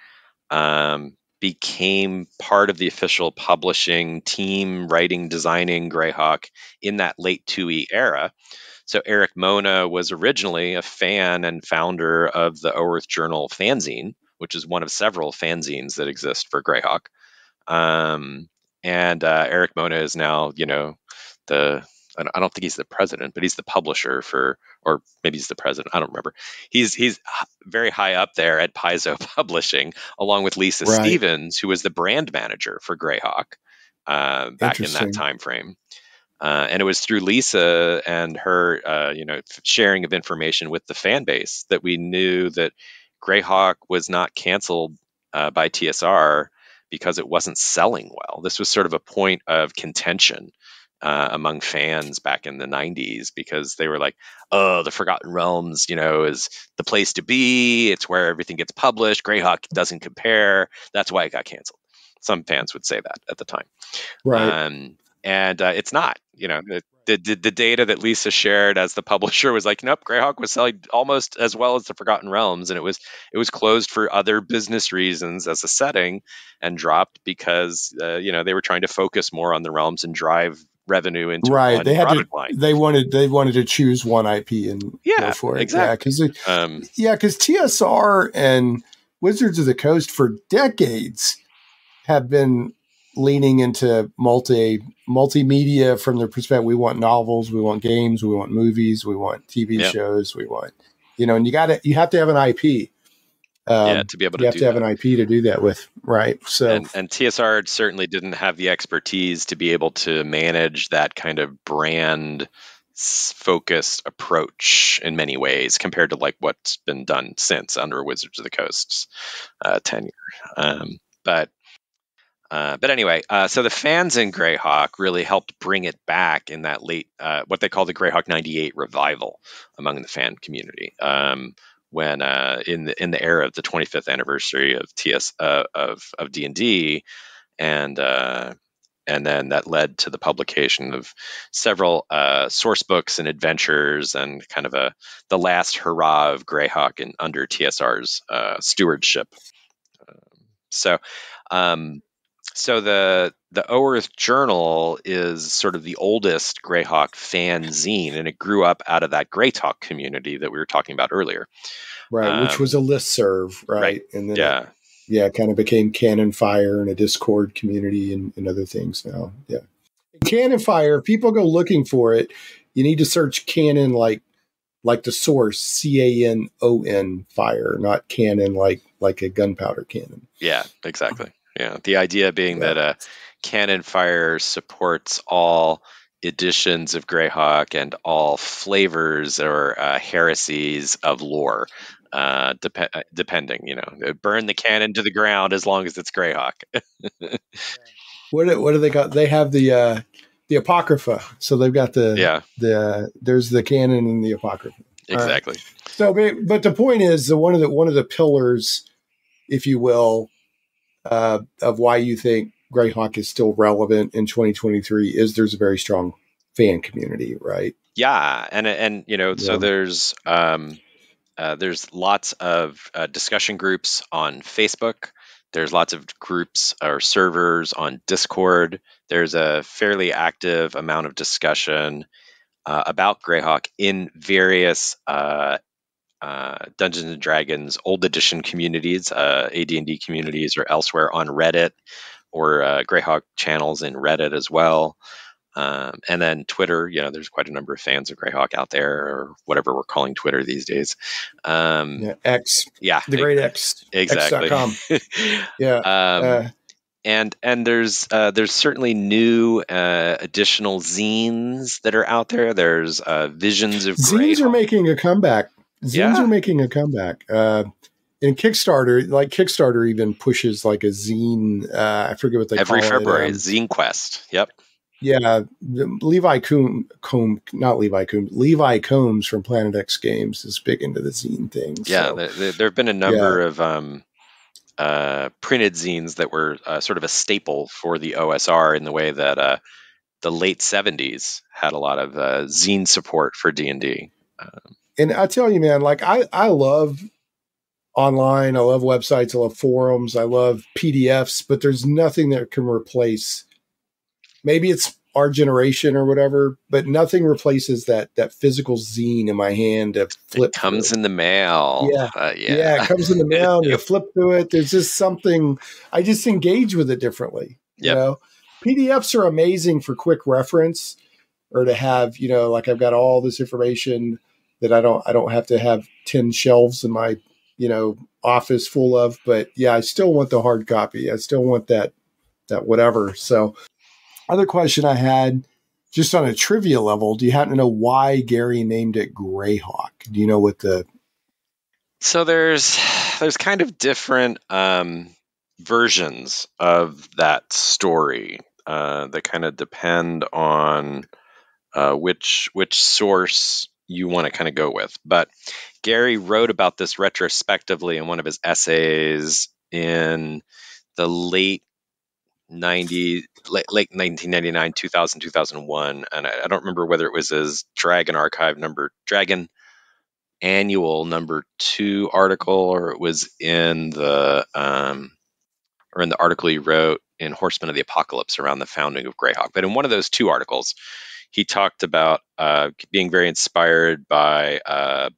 S5: became part of the official publishing team, writing, designing Greyhawk in that late 2E era. So Eric Mona was originally a fan and founder of the Oerth Journal fanzine, which is one of several fanzines that exist for Greyhawk. And Eric Mona is now, I don't think he's the president, but he's the publisher or maybe he's the president. I don't remember. He's very high up there at Paizo Publishing, along with Lisa Stevens, who was the brand manager for Greyhawk back in that time frame. And it was through Lisa and her, sharing of information with the fan base that we knew that Greyhawk was not canceled by TSR because it wasn't selling well. This was sort of a point of contention among fans back in the 90s, because they were like, oh, the Forgotten Realms, is the place to be. It's where everything gets published. Greyhawk doesn't compare. That's why it got canceled. Some fans would say that at the time.
S4: Right.
S5: And it's not, the data that Lisa shared as the publisher was like, nope, Greyhawk was selling almost as well as the Forgotten Realms. And it was closed for other business reasons as a setting and dropped because, they were trying to focus more on the realms and drive revenue into one product line.
S4: They wanted to choose one IP and go for it.
S5: Exactly.
S4: Because TSR and Wizards of the Coast for decades have been leaning into multimedia from the perspective. We want novels, we want games, we want movies, we want TV shows, we want, and you have to have an IP.
S5: To be able to
S4: have an IP to do that with. right? So
S5: And TSR certainly didn't have the expertise to be able to manage that kind of brand focused approach in many ways compared to like what's been done since under Wizards of the Coast's tenure. But anyway, so the fans in Greyhawk really helped bring it back in that late, what they call the Greyhawk '98 revival among the fan community. When in the era of the 25th anniversary of of D&D, and then that led to the publication of several source books and adventures, and kind of the last hurrah of Greyhawk under TSR's stewardship. So. So the Oerth Journal is sort of the oldest Greyhawk fanzine, and it grew up out of that Greytalk community that we were talking about earlier.
S4: right, which was a listserv, right? And then it kind of became Cannon Fire and a Discord community and other things now. Yeah. Cannon Fire, if people go looking for it, you need to search Cannon like the source, CANON fire, not cannon like a gunpowder cannon.
S5: Yeah, exactly. Yeah, the idea being that Cannon Fire supports all editions of Greyhawk and all flavors or heresies of lore, depending. Burn the cannon to the ground as long as it's Greyhawk.
S4: What do they got? They have the Apocrypha, so they've got there's the canon and the Apocrypha.
S5: Exactly.
S4: Right. So, but the point is one of the pillars, if you will, of why you think Greyhawk is still relevant in 2023 is there's a very strong fan community, right?
S5: Yeah, and so there's lots of discussion groups on Facebook. There's lots of groups or servers on Discord. There's a fairly active amount of discussion about Greyhawk in various Dungeons and Dragons Old Edition communities, AD&D communities, or elsewhere on Reddit, or Greyhawk channels in Reddit as well. And then Twitter, there's quite a number of fans of Greyhawk out there, or whatever we're calling Twitter these days.
S4: X.
S5: Yeah.
S4: The great X.
S5: Exactly.
S4: X.com. Yeah.
S5: And there's certainly new additional zines that are out there. There's visions of
S4: zines
S5: Greyhawk.
S4: Are making a comeback. Zines are making a comeback. In Kickstarter even pushes like a zine. I forget what they call it.
S5: Every February, Zine Quest. Yep.
S4: Yeah, Levi Combs from Planet X Games is big into the zine thing.
S5: Yeah,
S4: so.
S5: there have been a number of printed zines that were sort of a staple for the OSR, in the way that the late 70s had a lot of zine support for D&D.
S4: And I tell you, man, like I love online, I love websites, I love forums, I love PDFs, but there's nothing that can replace. Maybe it's our generation or whatever, but nothing replaces that physical zine in my hand to flip.
S5: It comes in the mail.
S4: Yeah, it comes in the mail. And you flip through it. There's just something. I just engage with it differently.
S5: Yep.
S4: PDFs are amazing for quick reference, or to have like I've got all this information that I don't have to have 10 shelves in my office full of. But yeah, I still want the hard copy. I still want that whatever. So. Other question I had, just on a trivia level, do you happen to know why Gary named it Greyhawk? Do you know what the...
S5: So there's kind of different versions of that story that kind of depend on which source you want to kind of go with. But Gary wrote about this retrospectively in one of his essays in the late 1999, 2000, 2001, and I don't remember whether it was his Dragon Annual #2 article, or it was in the article he wrote in Horsemen of the Apocalypse around the founding of Greyhawk. But in one of those two articles, he talked about being very inspired by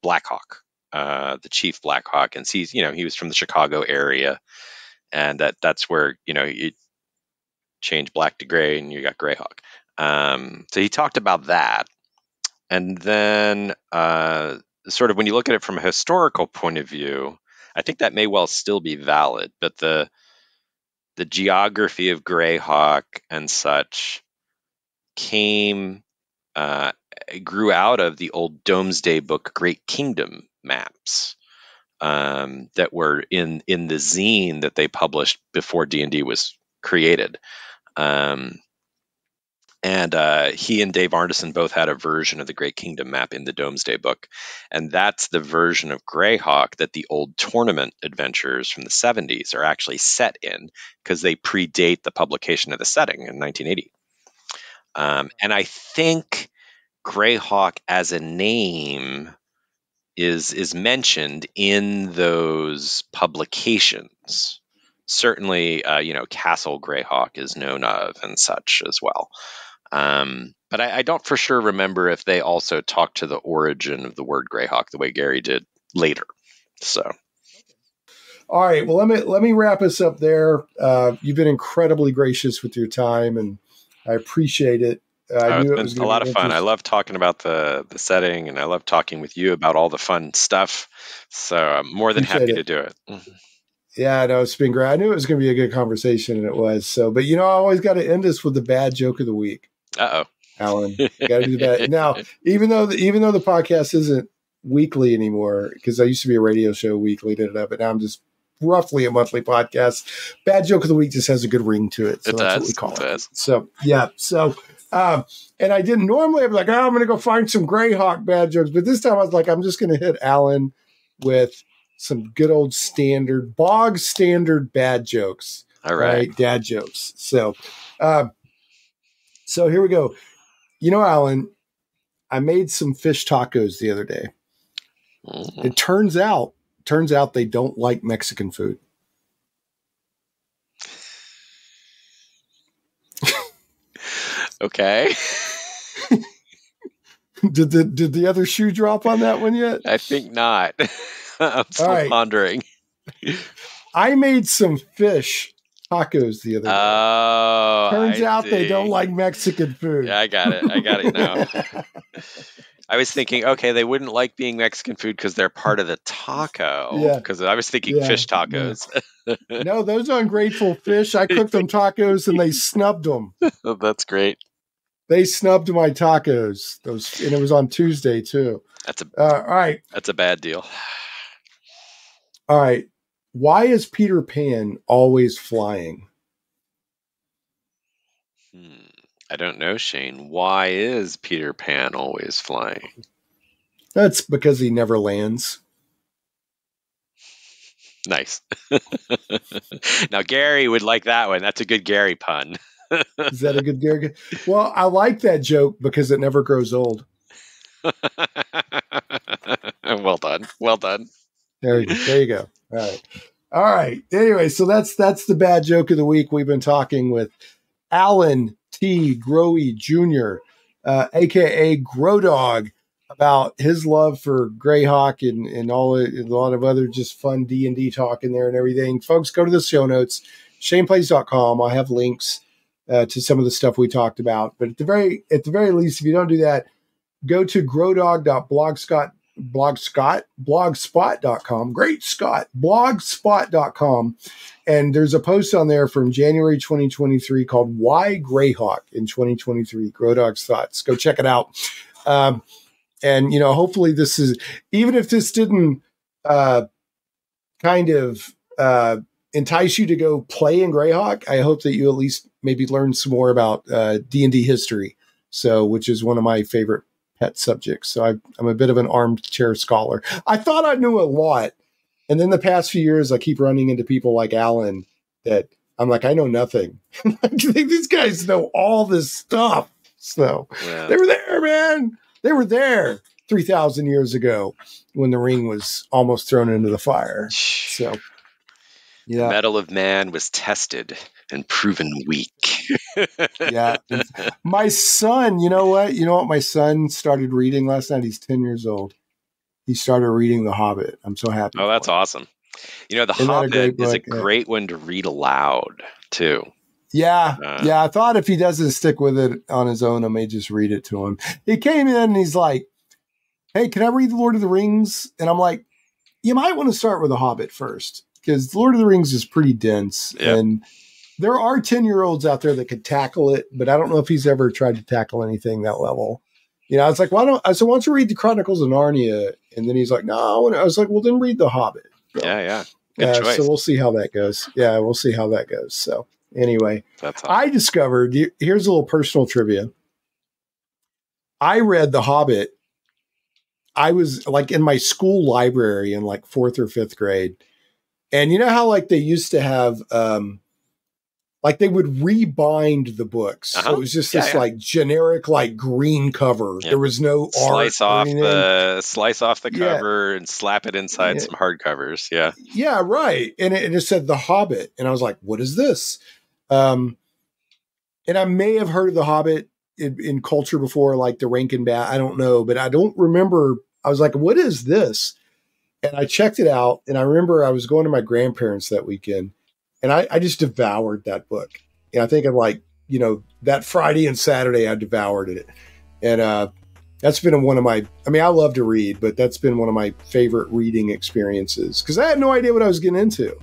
S5: Blackhawk, the Chief Blackhawk, and he was from the Chicago area, and that's where you change black to gray and you got Greyhawk. So he talked about that. And then sort of when you look at it from a historical point of view, I think that may well still be valid. But the the geography of Greyhawk and such grew out of the old Domesday Book Great Kingdom maps that were in the zine that they published before D&D was created. And he and Dave Arneson both had a version of the Great Kingdom map in the Domesday Book. And that's the version of Greyhawk that the old tournament adventures from the 70s are actually set in, because they predate the publication of the setting in 1980. And I think Greyhawk as a name is mentioned in those publications. Certainly, Castle Greyhawk is known of and such as well. But I don't for sure remember if they also talked to the origin of the word Greyhawk the way Gary did later. So,
S4: all right. Well, let me wrap us up there. You've been incredibly gracious with your time, and I appreciate it. I knew it was
S5: a lot of fun. I love talking about the setting, and I love talking with you about all the fun stuff. So I'm more than happy to do it.
S4: Yeah, no, it's been great. I knew it was going to be a good conversation, and it was. So, but I always got to end this with the bad joke of the week. Alan, got to do the bad. Now, even though the podcast isn't weekly anymore, because I used to be a radio show weekly, but now I'm just roughly a monthly podcast. Bad joke of the week just has a good ring to it, so that's what we call it. So, yeah, so. And I didn't normally. I'd be like, I'm going to go find some Greyhawk bad jokes, but this time I was like, I'm just going to hit Alan with some good old bog standard bad jokes.
S5: All right,
S4: dad jokes. So here we go. Alan, I made some fish tacos the other day. Mm-hmm. It turns out they don't like Mexican food.
S5: Okay.
S4: Did the other shoe drop on that one yet?
S5: I think not. I'm still pondering.
S4: I made some fish tacos the other day.
S5: Oh,
S4: turns out they don't like Mexican food.
S5: Yeah, I got it now. I was thinking, okay, they wouldn't like being Mexican food because they're part of the taco. Yeah. Because I was thinking fish tacos.
S4: Yeah. No, those ungrateful fish. I cooked them tacos and they snubbed them.
S5: That's great.
S4: They snubbed my tacos. And it was on Tuesday too. All right.
S5: That's a bad deal.
S4: All right. Why is Peter Pan always flying?
S5: I don't know, Shane. Why is Peter Pan always flying?
S4: That's because he never lands.
S5: Nice. Now, Gary would like that one. That's a good Gary pun.
S4: Is that a good Gary? Well, I like that joke because it never grows old.
S5: Well done. Well done.
S4: There you go. All right. Anyway, so that's the bad joke of the week. We've been talking with Allan T. Grohe Jr., a.k.a. Grodog, about his love for Greyhawk and a lot of other just fun D&D talk in there and everything. Folks, go to the show notes, shaneplays.com. I'll have links to some of the stuff we talked about. But at the very least, if you don't do that, go to grodog.blogspot.com. Great Scott, blogspot.com. And there's a post on there from January 2023 called Why Greyhawk in 2023, Grodog's Thoughts. Go check it out. And, hopefully this is, even if this didn't kind of entice you to go play in Greyhawk, I hope that you at least maybe learn some more about D&D history, which is one of my favorite pet subjects. So I'm a bit of an armchair scholar. I thought I knew a lot. And then the past few years, I keep running into people like Alan that I'm like, I know nothing. These guys know all this stuff. So They were there, man. They were there 3,000 years ago when the ring was almost thrown into the fire. So, yeah.
S5: The metal of man was tested and proven weak.
S4: Yeah. My son, you know what my son started reading last night? He's 10 years old. He started reading The Hobbit. I'm so happy.
S5: Oh, that's awesome. The Hobbit is a great one to read aloud, too.
S4: Yeah. I thought if he doesn't stick with it on his own, I may just read it to him. He came in and he's like, hey, can I read The Lord of the Rings? And I'm like, you might want to start with The Hobbit first, because The Lord of the Rings is pretty dense.
S5: Yep.
S4: And there are 10-year-olds out there that could tackle it, but I don't know if he's ever tried to tackle anything that level. You know, I was like, why don't you read the Chronicles of Narnia? And then he's like, no. I was like, well, then read The Hobbit. So,
S5: yeah. Good choice.
S4: So we'll see how that goes. Yeah, we'll see how that goes. So anyway,
S5: that's awesome.
S4: I discovered, here's a little personal trivia. I read The Hobbit. I was like in my school library in like 4th or 5th grade. And you know how like they used to have, like they would rebind the books. So it was just this like generic, like green cover. There was no
S5: slice
S4: art.
S5: Slice off the cover and slap it inside some hardcovers. Yeah.
S4: Yeah. Right. And it said The Hobbit. And I was like, what is this? And I may have heard of The Hobbit in culture before, like the Rankin Bass. I don't know, but I don't remember. I was like, what is this? And I checked it out. And I remember I was going to my grandparents that weekend. And I just devoured that book. And I think of like, you know, that Friday and Saturday, I devoured it. And that's been one of my, I mean, I love to read, but that's been one of my favorite reading experiences because I had no idea what I was getting into,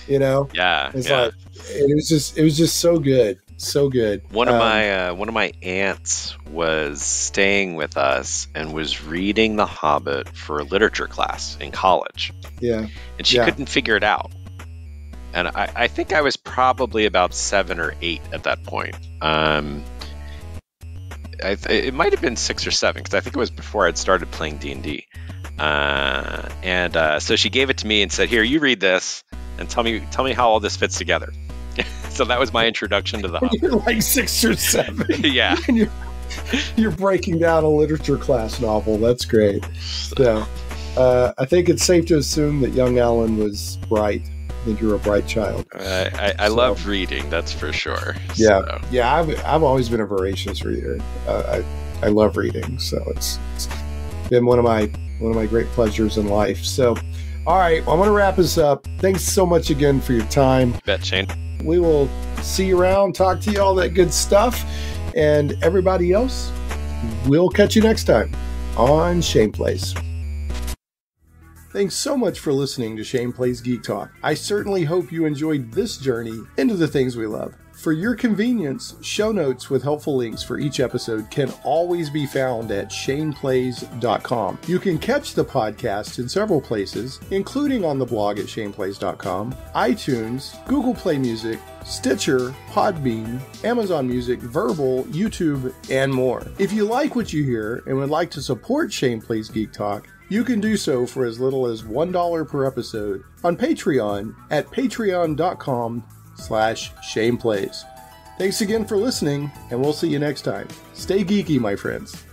S4: you know?
S5: Yeah.
S4: It's like, it was just so good. So good.
S5: One of my aunts was staying with us and was reading The Hobbit for a literature class in college.
S4: Yeah.
S5: And she couldn't figure it out. And I think I was probably about 7 or 8 at that point. It might have been 6 or 7 because I think it was before I'd started playing D&D. So she gave it to me and said, "Here, you read this and tell me how all this fits together." So that was my introduction to the Hobbit.
S4: You're like 6 or 7.
S5: Yeah.
S4: And you're breaking down a literature class novel. That's great. So I think it's safe to assume that young Allan was bright. I think you're a bright child.
S5: I loved reading, that's for sure.
S4: Yeah,
S5: so.
S4: Yeah. I've always been a voracious reader. I love reading, so it's been one of my great pleasures in life. So, all right, well, I'm going to wrap this up. Thanks so much again for your time.
S5: You bet, Shane.
S4: We will see you around, talk to you, all that good stuff, and everybody else. We'll catch you next time on Shane Plays. Thanks so much for listening to Shane Plays Geek Talk. I certainly hope you enjoyed this journey into the things we love. For your convenience, show notes with helpful links for each episode can always be found at shaneplays.com. You can catch the podcast in several places, including on the blog at shaneplays.com, iTunes, Google Play Music, Stitcher, Podbean, Amazon Music, Verbal, YouTube, and more. If you like what you hear and would like to support Shane Plays Geek Talk, you can do so for as little as $1 per episode on Patreon at patreon.com/ShanePlays. Thanks again for listening, and we'll see you next time. Stay geeky, my friends.